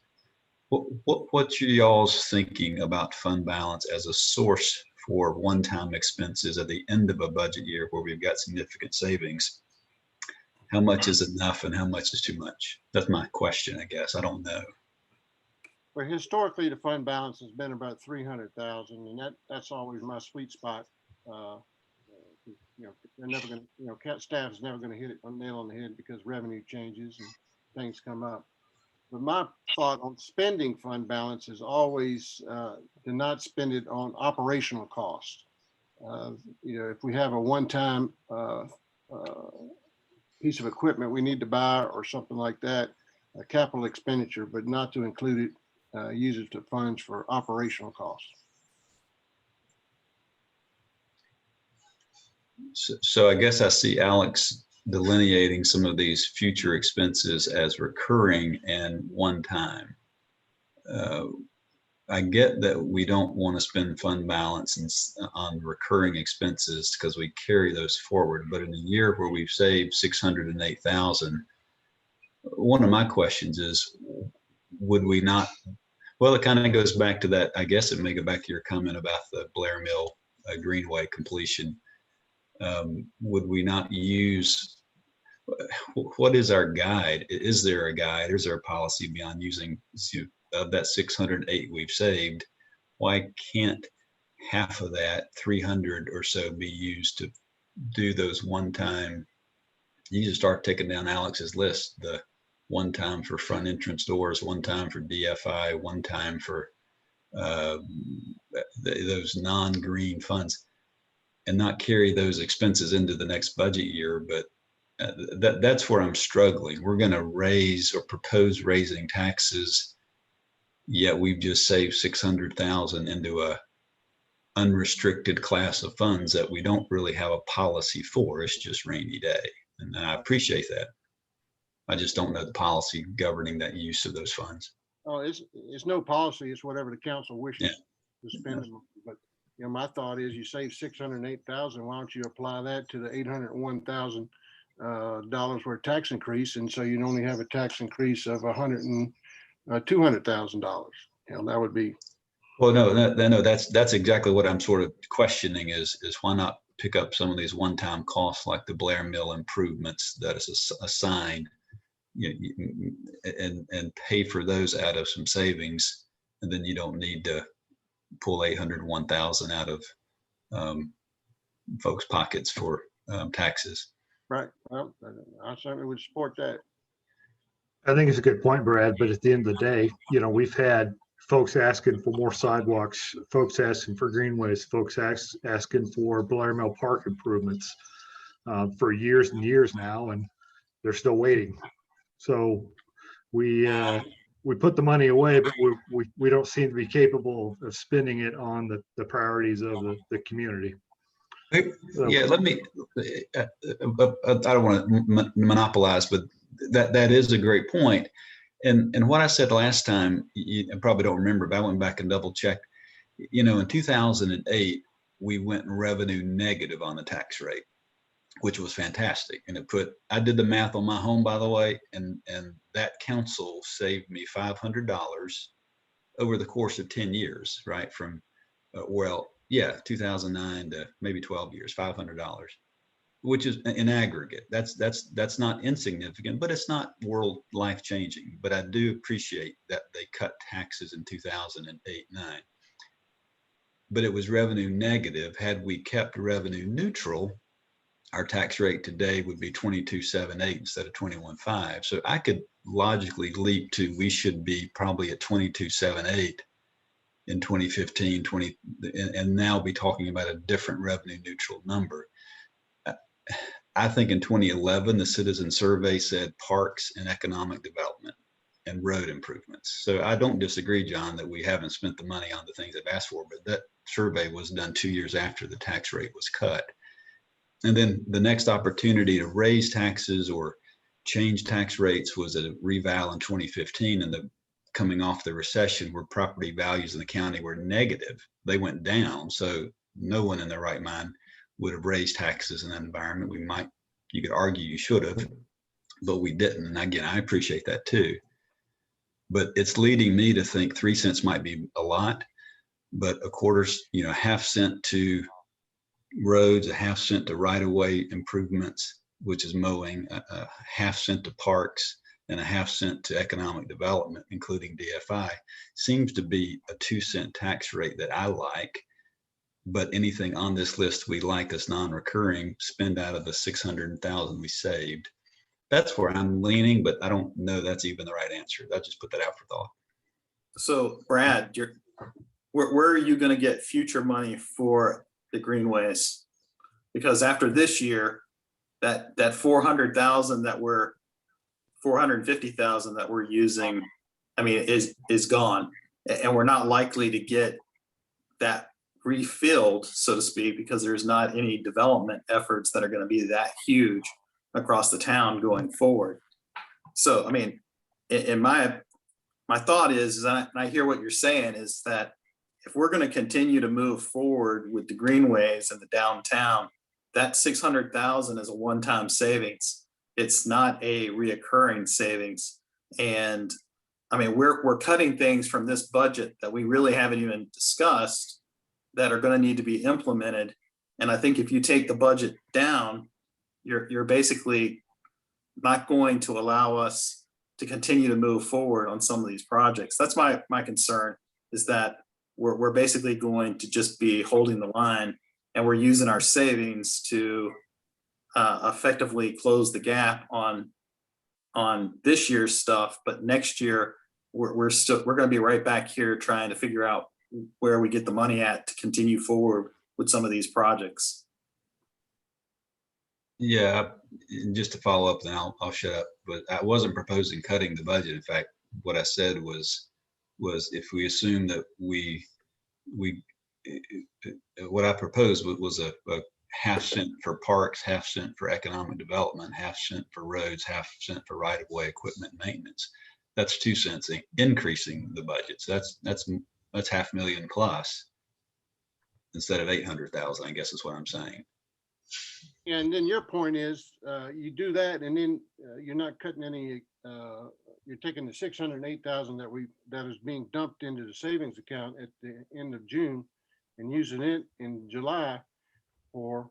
What's y'all's thinking about fund balance as a source for one-time expenses at the end of a budget year where we've got significant savings? How much is enough and how much is too much? That's my question, I guess. I don't know. Well, historically, the fund balance has been about 300,000, and that's always my sweet spot. They're never going to, CAT staff is never going to hit it on nail on the head because revenue changes and things come up. But my thought on spending fund balance is always to not spend it on operational costs. If we have a one-time piece of equipment we need to buy or something like that, a capital expenditure, but not to include it, use it to funds for operational costs. So I guess I see Alex delineating some of these future expenses as recurring and one time. I get that we don't want to spend fund balance on recurring expenses because we carry those forward. But in a year where we've saved 608,000, one of my questions is, would we not? Well, it kind of goes back to that. I guess it may go back to your comment about the Blair Mill Greenway completion. Would we not use? What is our guide? Is there a guide? Is there a policy beyond using of that 608 we've saved? Why can't half of that 300 or so be used to do those one-time? You just start taking down Alex's list, the one time for front entrance doors, one time for DFI, one time for those non-green funds, and not carry those expenses into the next budget year. But that's where I'm struggling. We're going to raise or propose raising taxes, yet we've just saved 600,000 into a unrestricted class of funds that we don't really have a policy for. It's just rainy day, and I appreciate that. I just don't know the policy governing that use of those funds. Oh, it's no policy. It's whatever the council wishes to spend them. But my thought is, you save 608,000. Why don't you apply that to the $801,000 worth of tax increase, and so you'd only have a tax increase of $200,000. That would be. Well, no, that's exactly what I'm sort of questioning is why not pick up some of these one-time costs like the Blair Mill improvements that is assigned, and pay for those out of some savings, and then you don't need to pull 801,000 out of folks' pockets for taxes. Right. Well, I certainly would support that. I think it's a good point, Brad, but at the end of the day, we've had folks asking for more sidewalks, folks asking for greenways, folks asking for Blair Mill Park improvements for years and years now, and they're still waiting. So we put the money away, but we don't seem to be capable of spending it on the priorities of the community. Yeah, let me, I don't want to monopolize, but that is a great point. And what I said last time, you probably don't remember, but I went back and double checked. In 2008, we went revenue negative on the tax rate. which was fantastic. And I did the math on my home, by the way, and that council saved me $500 over the course of 10 years, right? From, 2009 to maybe 12 years, $500, which is in aggregate. That's not insignificant, but it's not world life changing. But I do appreciate that they cut taxes in 2008-9. But it was revenue negative. Had we kept revenue neutral, our tax rate today would be 22.78 instead of 21.5. So I could logically leap to, we should be probably at 22.78 in 2015, and now be talking about a different revenue neutral number. I think in 2011, the citizen survey said parks and economic development and road improvements. So I don't disagree, John, that we haven't spent the money on the things they've asked for, but that survey was done 2 years after the tax rate was cut. And then the next opportunity to raise taxes or change tax rates was a reval in 2015, and coming off the recession where property values in the county were negative. They went down. So no one in their right mind would have raised taxes in that environment. You could argue you should have, but we didn't. And again, I appreciate that too. But it's leading me to think 3 cents might be a lot, but a quarter's, half cent to roads, a half cent to right-of-way improvements, which is mowing, a half cent to parks, and a half cent to economic development, including DFI, seems to be a 2 cent tax rate that I like. But anything on this list we like as non-recurring, spend out of the 600,000 we saved. That's where I'm leaning, but I don't know that's even the right answer. I just put that out for thought. So Brad, where are you going to get future money for the greenways? Because after this year, that 400,000 that we're 450,000 that we're using, is gone, and we're not likely to get that refilled, so to speak, because there's not any development efforts that are going to be that huge across the town going forward. So, in my thought is, and I hear what you're saying, is that if we're going to continue to move forward with the greenways and the downtown, that 600,000 is a one-time savings. It's not a reoccurring savings. And we're cutting things from this budget that we really haven't even discussed that are going to need to be implemented. And I think if you take the budget down, you're basically not going to allow us to continue to move forward on some of these projects. That's my concern, is that we're basically going to just be holding the line, and we're using our savings to effectively close the gap on this year's stuff. But next year, we're going to be right back here trying to figure out where we get the money at to continue forward with some of these projects. Yeah, just to follow up, then I'll shut up. But I wasn't proposing cutting the budget. In fact, what I said was if we assume that what I proposed was a half cent for parks, half cent for economic development, half cent for roads, half cent for right-of-way equipment maintenance. That's 2 cents increasing the budget. So that's $500,000 plus instead of 800,000, I guess is what I'm saying. And then your point is, you do that, and then you're not cutting any. You're taking the 608,000 that is being dumped into the savings account at the end of June, and using it in July for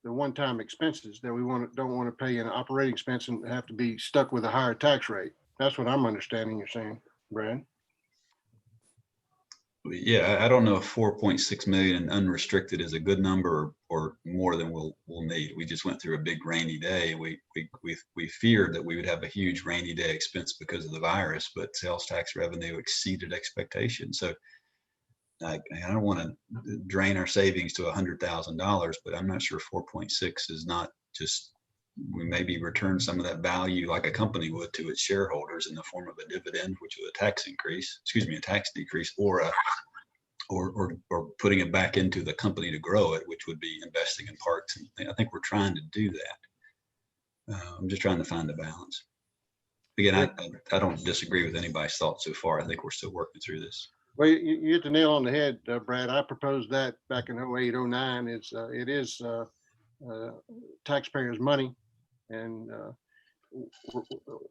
the one-time expenses that we don't want to pay an operating expense and have to be stuck with a higher tax rate. That's what I'm understanding you're saying, Brad. Yeah, I don't know if 4.6 million unrestricted is a good number or more than we'll need. We just went through a big rainy day. We feared that we would have a huge rainy day expense because of the virus, but sales tax revenue exceeded expectations. So I don't want to drain our savings to $100,000, but I'm not sure 4.6 is not just, we maybe return some of that value like a company would to its shareholders in the form of a dividend, which was a tax decrease, or putting it back into the company to grow it, which would be investing in parks. And I think we're trying to do that. I'm just trying to find the balance. Again, I don't disagree with anybody's thoughts so far. I think we're still working through this. Well, you hit the nail on the head, Brad. I proposed that back in 08, 09. It is taxpayers' money. And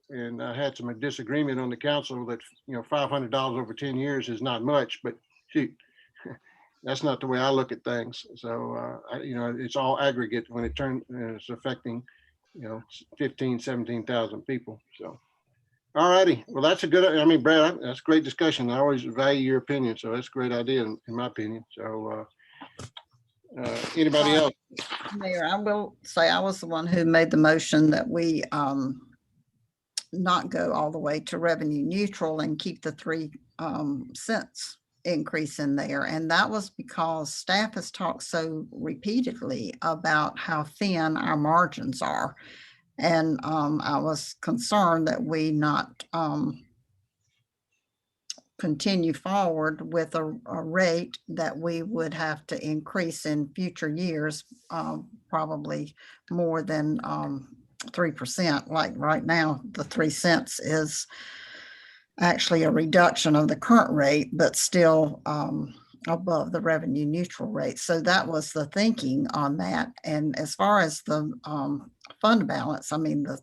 and I had some disagreement on the council that, $500 over 10 years is not much, but shoot, that's not the way I look at things. So, it's all aggregate when it's affecting, 15, 17,000 people. So, all righty. Well, that's a good, Brad, that's great discussion. I always value your opinion. So that's a great idea in my opinion. So, anybody else? Mayor, I will say I was the one who made the motion that we not go all the way to revenue neutral and keep the 3 cents increase in there. And that was because staff has talked so repeatedly about how thin our margins are. And I was concerned that we not continue forward with a rate that we would have to increase in future years, probably more than 3%. Like right now, the 3 cents is actually a reduction of the current rate, but still above the revenue neutral rate. So that was the thinking on that. And as far as the fund balance, the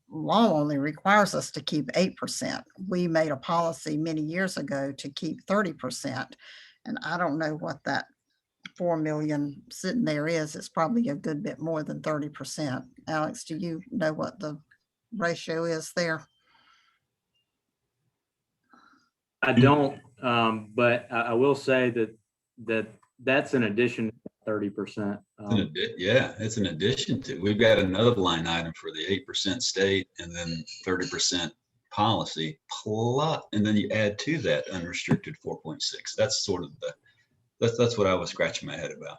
law only requires us to keep 8%. We made a policy many years ago to keep 30%. And I don't know what that 4 million sitting there is. It's probably a good bit more than 30%. Alex, do you know what the ratio is there? I don't, but I will say that's an addition to 30%. Yeah, it's an addition to, we've got another line item for the 8% state and then 30% policy plus, and then you add to that unrestricted 4.6. That's sort of that's what I was scratching my head about.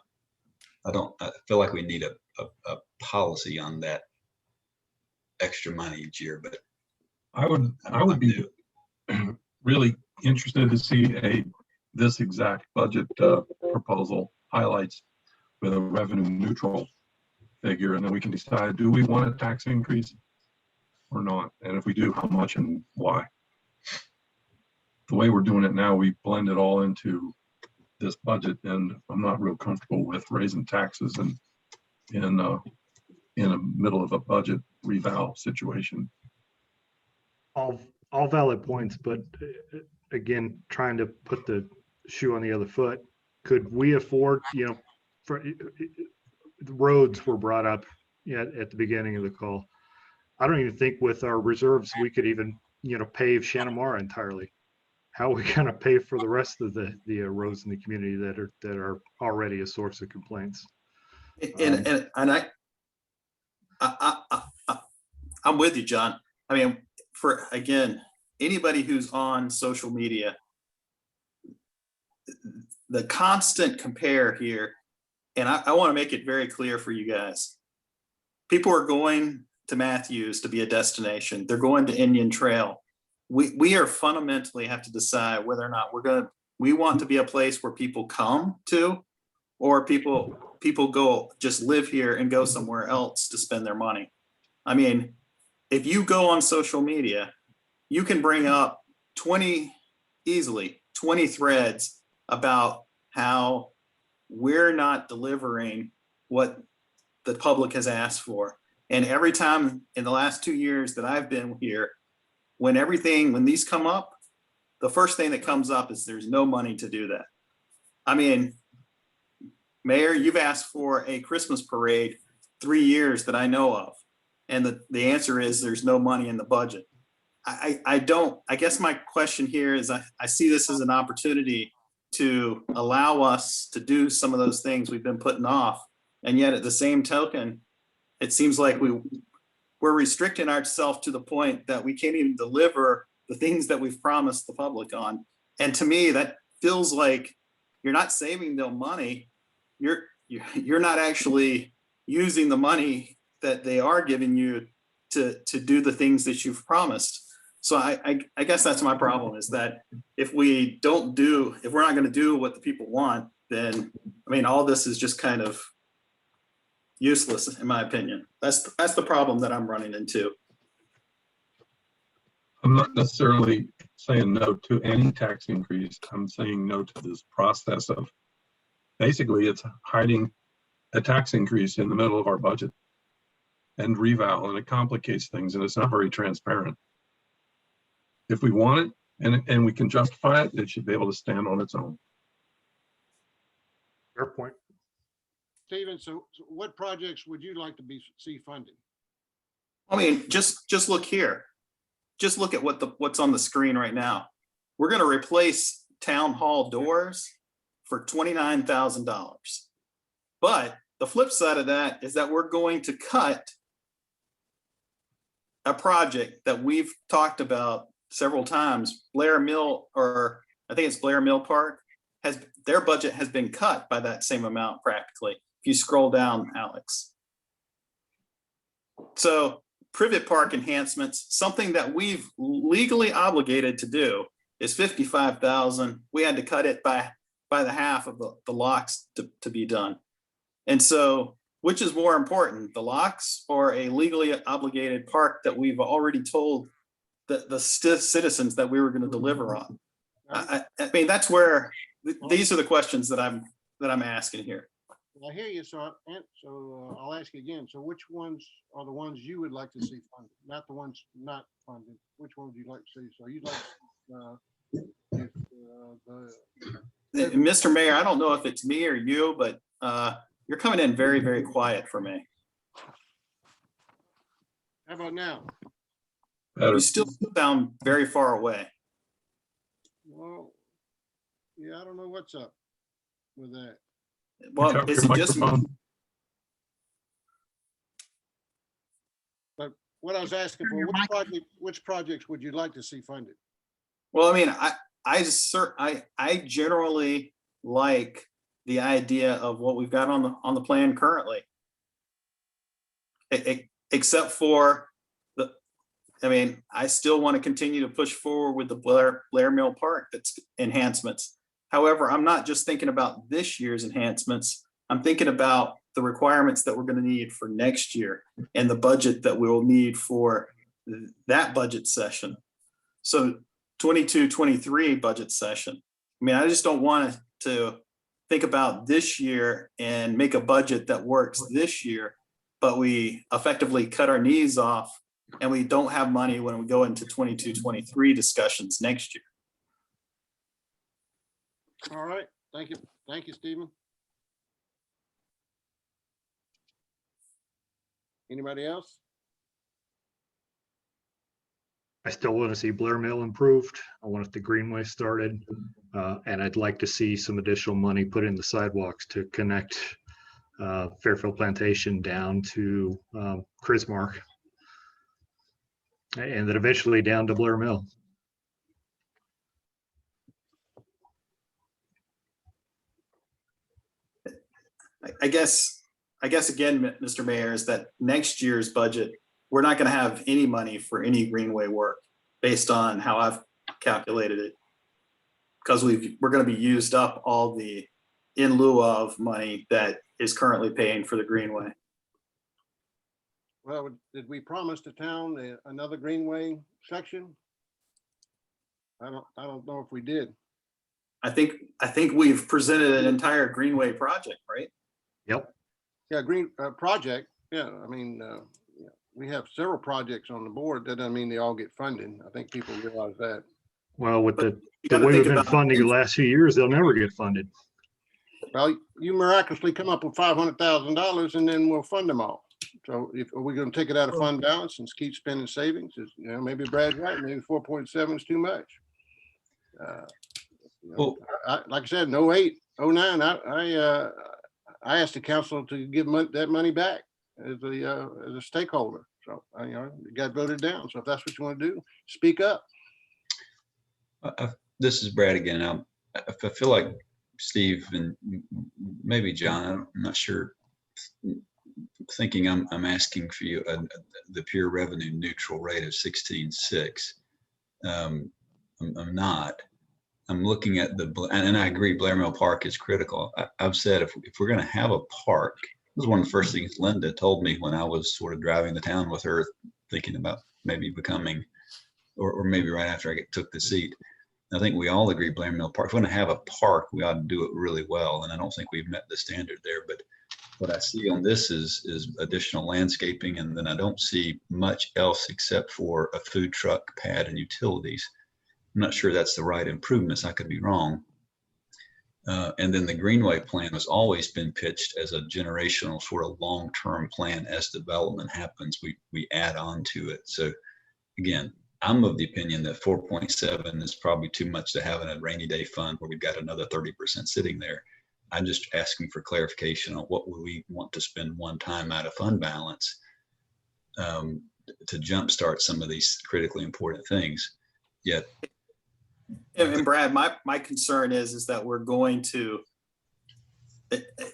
I feel like we need a policy on that extra money each year, but I would be really interested to see this exact budget proposal highlights with a revenue neutral figure, and then we can decide, do we want a tax increase or not? And if we do, how much and why? The way we're doing it now, we blend it all into this budget, and I'm not real comfortable with raising taxes and in the middle of a budget reval situation. All valid points, but again, trying to put the shoe on the other foot, could we afford, for the roads were brought up at the beginning of the call. I don't even think with our reserves, we could even, pave Shanamara entirely. How are we going to pay for the rest of the roads in the community that are already a source of complaints? And I'm with you, John. For, again, anybody who's on social media, the constant compare here, and I want to make it very clear for you guys. People are going to Matthews to be a destination. They're going to Indian Trail. We are fundamentally have to decide whether or not we want to be a place where people come to, or people go just live here and go somewhere else to spend their money. If you go on social media, you can bring up 20 threads about how we're not delivering what the public has asked for. And every time in the last 2 years that I've been here, when these come up, the first thing that comes up is there's no money to do that. Mayor, you've asked for a Christmas parade 3 years that I know of. And the answer is there's no money in the budget. I guess my question here is I see this as an opportunity to allow us to do some of those things we've been putting off. And yet at the same token, it seems like we're restricting ourselves to the point that we can't even deliver the things that we've promised the public on. And to me, that feels like you're not saving them money. You're not actually using the money that they are giving you to do the things that you've promised. So I guess that's my problem, is that if we're not going to do what the people want, then all this is just kind of useless, in my opinion. That's the problem that I'm running into. I'm not necessarily saying no to any tax increase. I'm saying no to this process of, basically it's hiding a tax increase in the middle of our budget and reval, and it complicates things, and it's not very transparent. If we want it and we can justify it, it should be able to stand on its own. Fair point. Stephen, so what projects would you like to see funded? I mean, just look here. Just look at what's on the screen right now. We're gonna replace town hall doors for $29,000. But the flip side of that is that we're going to cut a project that we've talked about several times. Blair Mill, or I think it's Blair Mill Park, their budget has been cut by that same amount practically. If you scroll down, Alex. So Privet Park enhancements, something that we've legally obligated to do, is $55,000. We had to cut it by the half of the locks to be done. And so, which is more important, the locks or a legally obligated park that we've already told the citizens that we were going to deliver on? I mean, that's where these are the questions that I'm asking here. I hear you, so I'll ask you again. So which ones are the ones you would like to see funded, not the ones not funded? Which one would you like to see? So you'd like Mr. Mayor, I don't know if it's me or you, but you're coming in very, very quiet for me. how about now? Better. You still sound very far away. Well, yeah, I don't know what's up with that. Well, Cover is your it just me? microphone. But what I was asking for, which projects would you like to see funded? Well, I mean, I generally like the idea of what we've got on the plan currently. Except for I mean, I still want to continue to push forward with the Blair Mill Park that's enhancements. However, I'm not just thinking about this year's enhancements. I'm thinking about the requirements that we're going to need for next year and the budget that we'll need for that budget session. So 22-23 budget session. I mean, I just don't want to think about this year and make a budget that works this year, but we effectively cut our knees off and we don't have money when we go into 22-23 discussions next year. All right, thank you. Thank you, Stephen. Anybody else? I still want to see Blair Mill improved. I want the Greenway started. And I'd like to see some additional money put in the sidewalks to connect Fairfield Plantation down to Chrismark. And then eventually down to Blair Mill. I guess again, Mr. Mayor, is that next year's budget, we're not going to have any money for any Greenway work based on how I've calculated it. Because we're going to be used up all the in lieu of money that is currently paying for the Greenway. Well, did we promise the town another Greenway section? I don't know if we did. I think we've presented an entire Greenway project, right? Yep. Yeah, green project. Yeah, I mean, yeah, we have several projects on the board. That doesn't mean they all get funded. I think people realize that. Well, with the gotta way think we've been about- funding the last few years, they'll never get funded. Well, you miraculously come up with $500,000 and then we'll fund them all. So are we going to take it out of fund balance and keep spending savings? Maybe Brad's right. Maybe 4.7 is too much. Well- Like I said, in 08, 09, I asked the council to give that money back as a stakeholder. So, it got voted down. So if that's what you want to do, speak up. This is Brad again. I feel like Steve and maybe John, I'm not sure, thinking I'm asking for you the pure revenue neutral rate of 16.6. I'm not. I'm looking at and I agree, Blair Mill Park is critical. I've said if we're going to have a park, this was one of the first things Linda told me when I was sort of driving the town with her, thinking about maybe becoming, or maybe right after I took the seat. I think we all agree Blair Mill Park, if we're going to have a park, we ought to do it really well. And I don't think we've met the standard there, but what I see on this is additional landscaping, and then I don't see much else except for a food truck pad and utilities. I'm not sure that's the right improvements. I could be wrong. And then the Greenway plan has always been pitched as a generational sort of long-term plan. As development happens, we add on to it. So again, I'm of the opinion that 4.7 is probably too much to have in a rainy day fund where we've got another 30% sitting there. I'm just asking for clarification on what would we want to spend one time out of fund balance to jumpstart some of these critically important things. Yet, And Brad, my concern is that we're going to,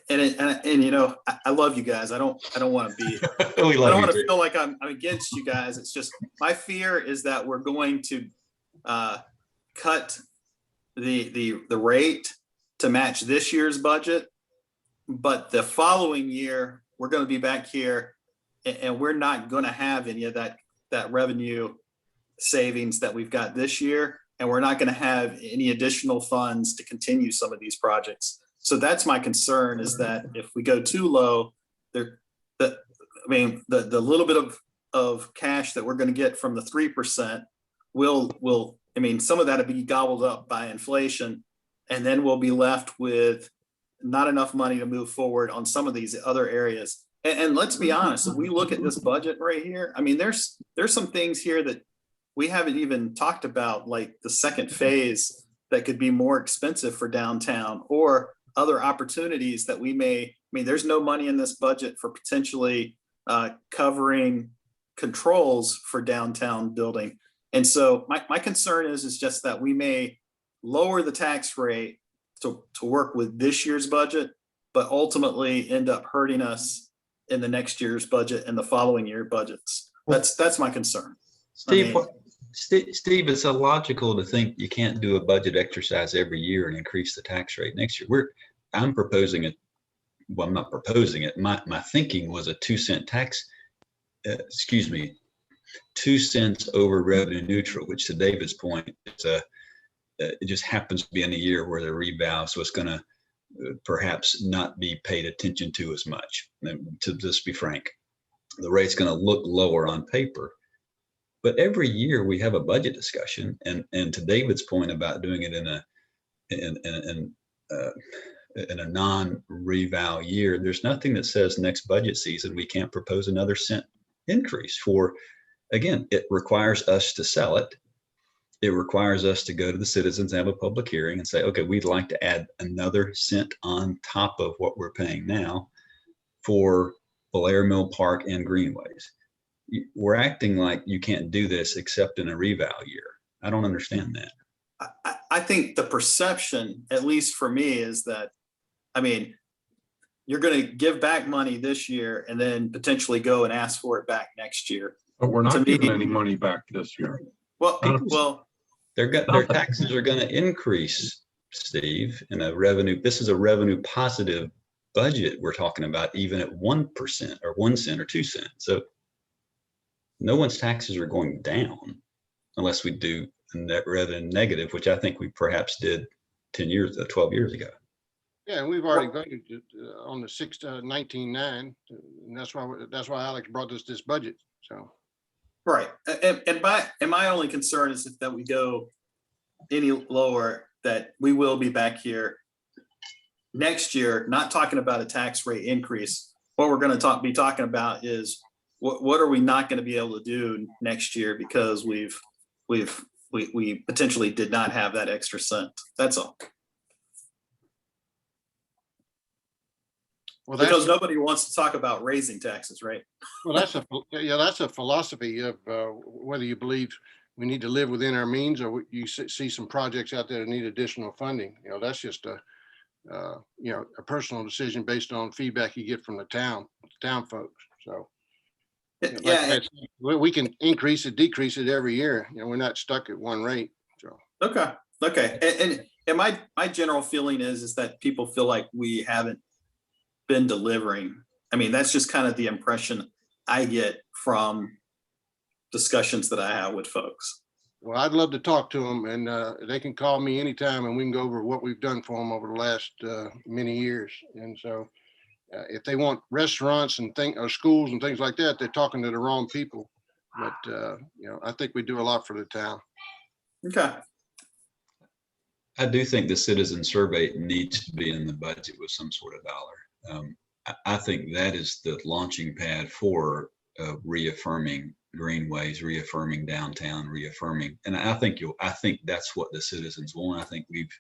and you know, I love you guys. I don't want to be, we I love don't you want to too. feel like I'm against you guys. It's just, my fear is that we're going to cut the rate to match this year's budget. But the following year, we're going to be back here and we're not going to have any of that revenue savings that we've got this year. And we're not going to have any additional funds to continue some of these projects. So that's my concern, is that if we go too low, the little bit of cash that we're going to get from the 3% will, I mean, some of that will be gobbled up by inflation. And then we'll be left with not enough money to move forward on some of these other areas. And let's be honest, if we look at this budget right here, I mean, there's some things here that we haven't even talked about, like the second phase that could be more expensive for downtown, or other opportunities that we may, I mean, there's no money in this budget for potentially covering controls for downtown building. And so my concern is just that we may lower the tax rate to work with this year's budget, but ultimately end up hurting us in the next year's budget and the following year budgets. That's my concern. Steve, Steve, it's illogical to think you can't do a budget exercise every year and increase the tax rate next year. I'm proposing it. Well, I'm not proposing it. My thinking was a 2-cent tax, 2 cents over revenue neutral, which to David's point, it just happens to be in a year where the reval, so it's going to perhaps not be paid attention to as much. And to just be frank, the rate's going to look lower on paper. But every year we have a budget discussion, and to David's point about doing it in a non-reval year, there's nothing that says next budget season we can't propose another cent increase. For, again, it requires us to sell it. It requires us to go to the citizens, have a public hearing, and say, okay, we'd like to add another cent on top of what we're paying now for Blair Mill Park and Greenways. We're acting like you can't do this except in a reval year. I don't understand that. I think the perception, at least for me, is that, I mean, you're going to give back money this year and then potentially go and ask for it back next year. But we're not giving any money back this year. Well, their taxes are going to increase, Steve, in a revenue. This is a revenue positive budget we're talking about, even at 1% or 1 cent or 2 cents. So no one's taxes are going down unless we do a net revenue negative, which I think we perhaps did 12 years ago. Yeah, and we've already voted on the 19.9, and that's why Alex brought us this budget. So. right. And my only concern is that we go any lower, that we will be back here next year, not talking about a tax rate increase. What we're going to be talking about is what are we not going to be able to do next year because we potentially did not have that extra cent. That's all. Well, because nobody wants to talk about raising taxes, right? Well, that's a philosophy of whether you believe we need to live within our means, or you see some projects out there that need additional funding. That's just a personal decision based on feedback you get from the town folks. So we can increase it, decrease it every year. We're not stuck at one rate. So okay. And my general feeling is that people feel like we haven't been delivering. I mean, that's just kind of the impression I get from discussions that I have with folks. Well, I'd love to talk to them, and they can call me anytime, and we can go over what we've done for them over the last many years. And so, if they want restaurants and or schools and things like that, they're talking to the wrong people. But, I think we do a lot for the town. Okay. I do think the citizen survey needs to be in the budget with some sort of dollar. I think that is the launching pad for reaffirming greenways, reaffirming downtown, reaffirming. And I think that's what the citizens want. I think we've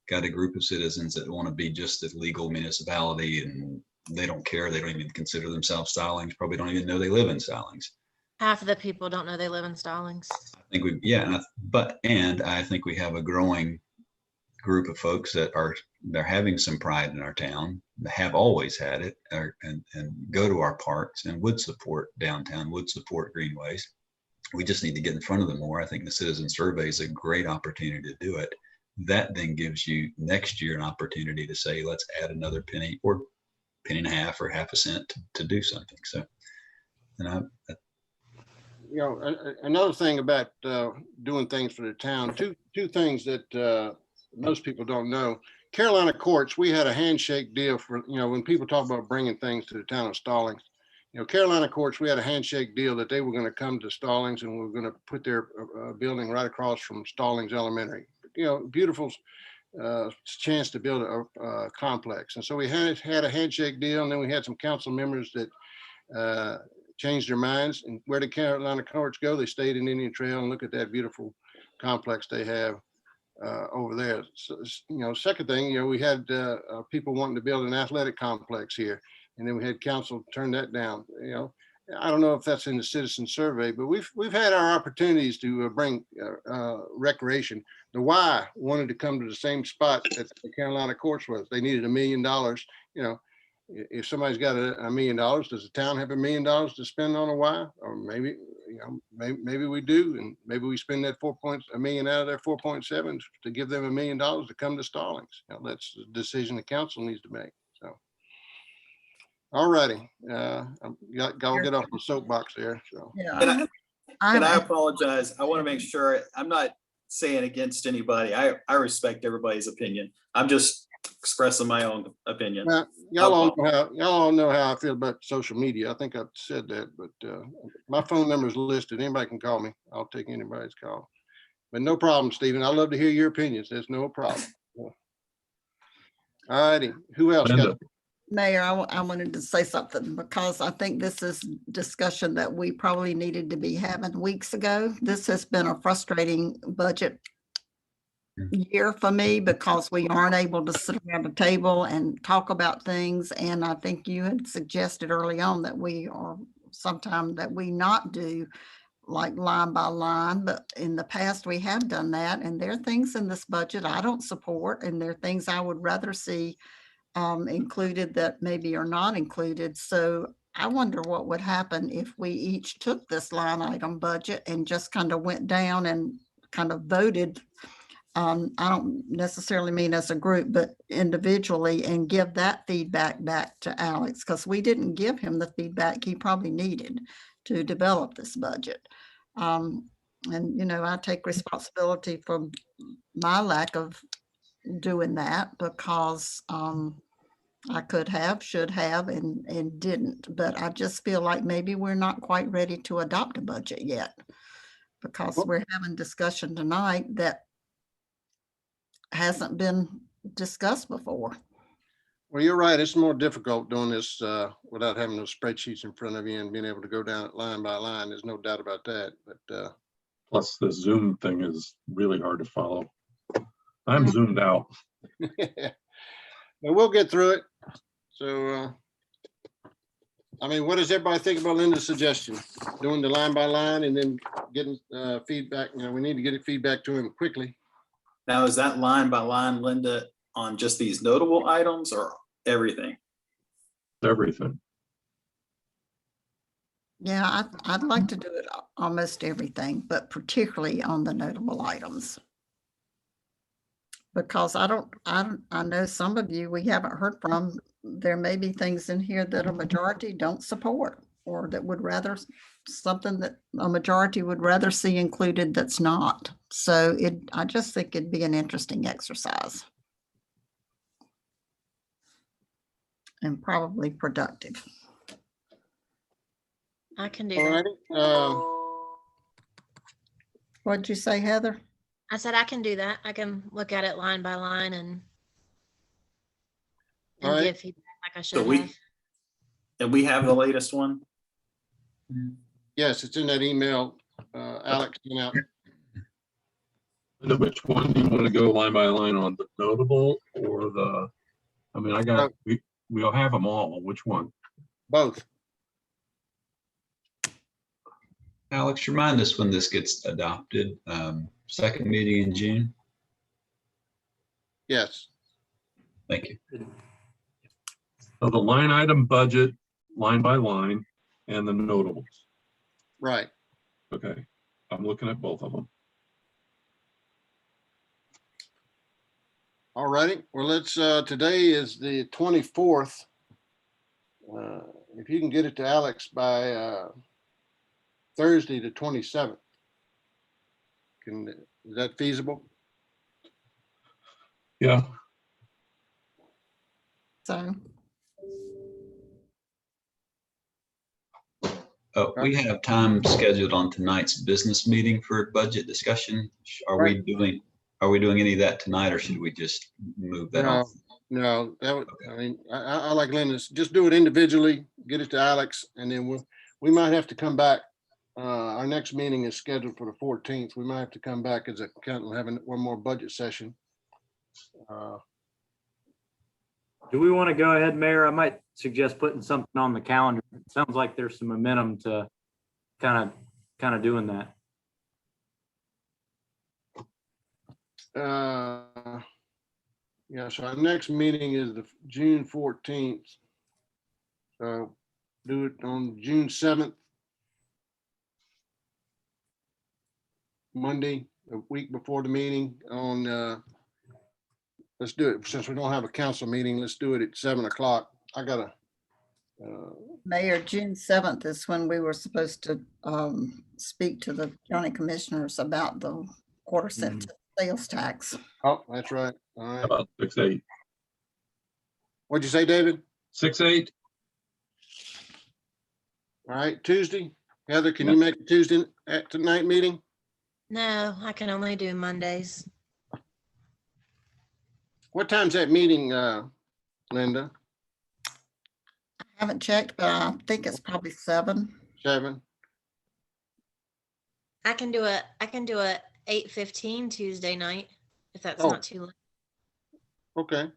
got a group of citizens that want to be just a legal municipality, and they don't care. They don't even consider themselves Stallings, probably don't even know they live in Stallings. Half of the people don't know they live in Stallings. I think and I think we have a growing group of folks that they're having some pride in our town. They have always had it, and go to our parks and would support downtown, would support greenways. We just need to get in front of them more. I think the citizen survey is a great opportunity to do it. That then gives you next year an opportunity to say, let's add another penny or penny and a half or half a cent to do something. So, Another thing about doing things for the town, two things that most people don't know. Carolina courts, we had a handshake deal for, when people talk about bringing things to the town of Stallings, Carolina courts, we had a handshake deal that they were going to come to Stallings and we were going to put their building right across from Stallings Elementary. Beautiful chance to build a complex. And so we had a handshake deal, and then we had some council members that changed their minds. And where did Carolina courts go? They stayed in Indian Trail and look at that beautiful complex they have over there. So, second thing, we had people wanting to build an athletic complex here, and then we had council turn that down. I don't know if that's in the citizen survey, but we've had our opportunities to bring recreation. The Y wanted to come to the same spot that the Carolina courts was. They needed $1 million. If somebody's got $1 million, does the town have $1 million to spend on a Y? Or maybe, maybe we do, and maybe we spend that $1 million out of their 4.7 to give them $1 million to come to Stallings. That's the decision the council needs to make. So, all righty, I'll get off the soapbox there. So, Yeah. And I apologize. I want to make sure I'm not saying against anybody. I respect everybody's opinion. I'm just expressing my own opinion. Well, y'all all know how I feel about social media. I think I've said that, but my phone number is listed. Anybody can call me. I'll take anybody's call. But no problem, Stephen. I love to hear your opinions. There's no problem. All righty. Who else? Mayor, I wanted to say something because I think this is discussion that we probably needed to be having weeks ago. This has been a frustrating budget year for me because we aren't able to sit around the table and talk about things. And I think you had suggested early on that we not do like line by line, but in the past we have done that. And there are things in this budget I don't support, and there are things I would rather see included that maybe are not included. So I wonder what would happen if we each took this line item budget and just kind of went down and kind of voted. I don't necessarily mean as a group, but individually, and give that feedback back to Alex, because we didn't give him the feedback he probably needed to develop this budget. And, I take responsibility for my lack of doing that because I could have, should have, and didn't. But I just feel like maybe we're not quite ready to adopt a budget yet, because we're having discussion tonight that hasn't been discussed before. Well, you're right. It's more difficult doing this without having those spreadsheets in front of you and being able to go down it line by line. There's no doubt about that. But plus the Zoom thing is really hard to follow. I'm zoomed out. But we'll get through it. So, what does everybody think about Linda's suggestion? Doing the line by line and then getting feedback. We need to get feedback to him quickly. Now, is that line by line, Linda, on just these notable items or everything? Everything. Yeah, I'd like to do it almost everything, but particularly on the notable items. Because I know some of you we haven't heard from, there may be things in here that a majority don't support, or that would rather something that a majority would rather see included that's not. So I just think it'd be an interesting exercise. and probably productive. I can do All that. righty. What'd you say, Heather? I said I can do that. I can look at it line by line and All right. give feedback like I So should have. and we have the latest one. Yes, it's in that email Alex sent out. Linda, which one do you want to go line by line on, the notable or we'll have them all. Which one? Both. Alex, remind us when this gets adopted. Second meeting in June. Yes. Thank you. So the line item budget, line by line, and the notables. Right. Okay, I'm looking at both of them. All righty. Well, let's, today is the 24th. If you can get it to Alex by Thursday, the 27th. Is that feasible? Yeah, So, We have time scheduled on tonight's business meeting for budget discussion. Are we doing any of that tonight, or should we just move that on? No, that would, I mean, I like Linda's, just do it individually, get it to Alex, and then we might have to come back. Our next meeting is scheduled for the 14th. We might have to come back as a council, having one more budget session. Do we want to go ahead, Mayor? I might suggest putting something on the calendar. It sounds like there's some momentum to kind of doing that. Yeah, so our next meeting is the June 14th. So do it on June 7th. Monday, a week before the meeting on, let's do it, since we don't have a council meeting, let's do it at 7 o'clock. I gotta, Mayor, June 7th is when we were supposed to speak to the county commissioners about the quarter-cent sales tax. oh, that's right. All right. about 6-8. What'd you say, David? 6-8. All right, Tuesday. Heather, can you make the Tuesday at tonight meeting? No, I can only do Mondays. What time's that meeting, Linda? I haven't checked, but I think it's probably 7. 7? I can do a 8:15 Tuesday night, if that's Oh. not too late. Okay.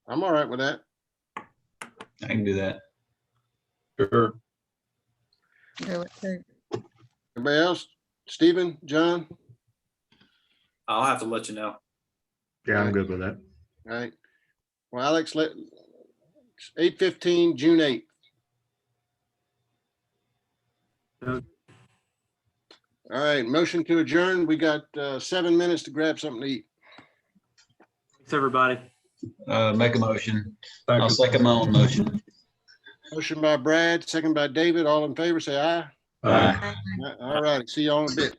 I'm all right with that. I can do that. Sure. Do it too. Everybody else? Stephen, John? I'll have to let you know. Yeah, I'm good with that. All right. Well, Alex, 8:15, June 8th. Okay. All right, motion to adjourn. We got 7 minutes to grab something to eat. Thanks, everybody. Make a motion. I'll second my own motion. Motion by Brad, second by David. All in favor, say aye. Aye. All right, see y'all in a bit.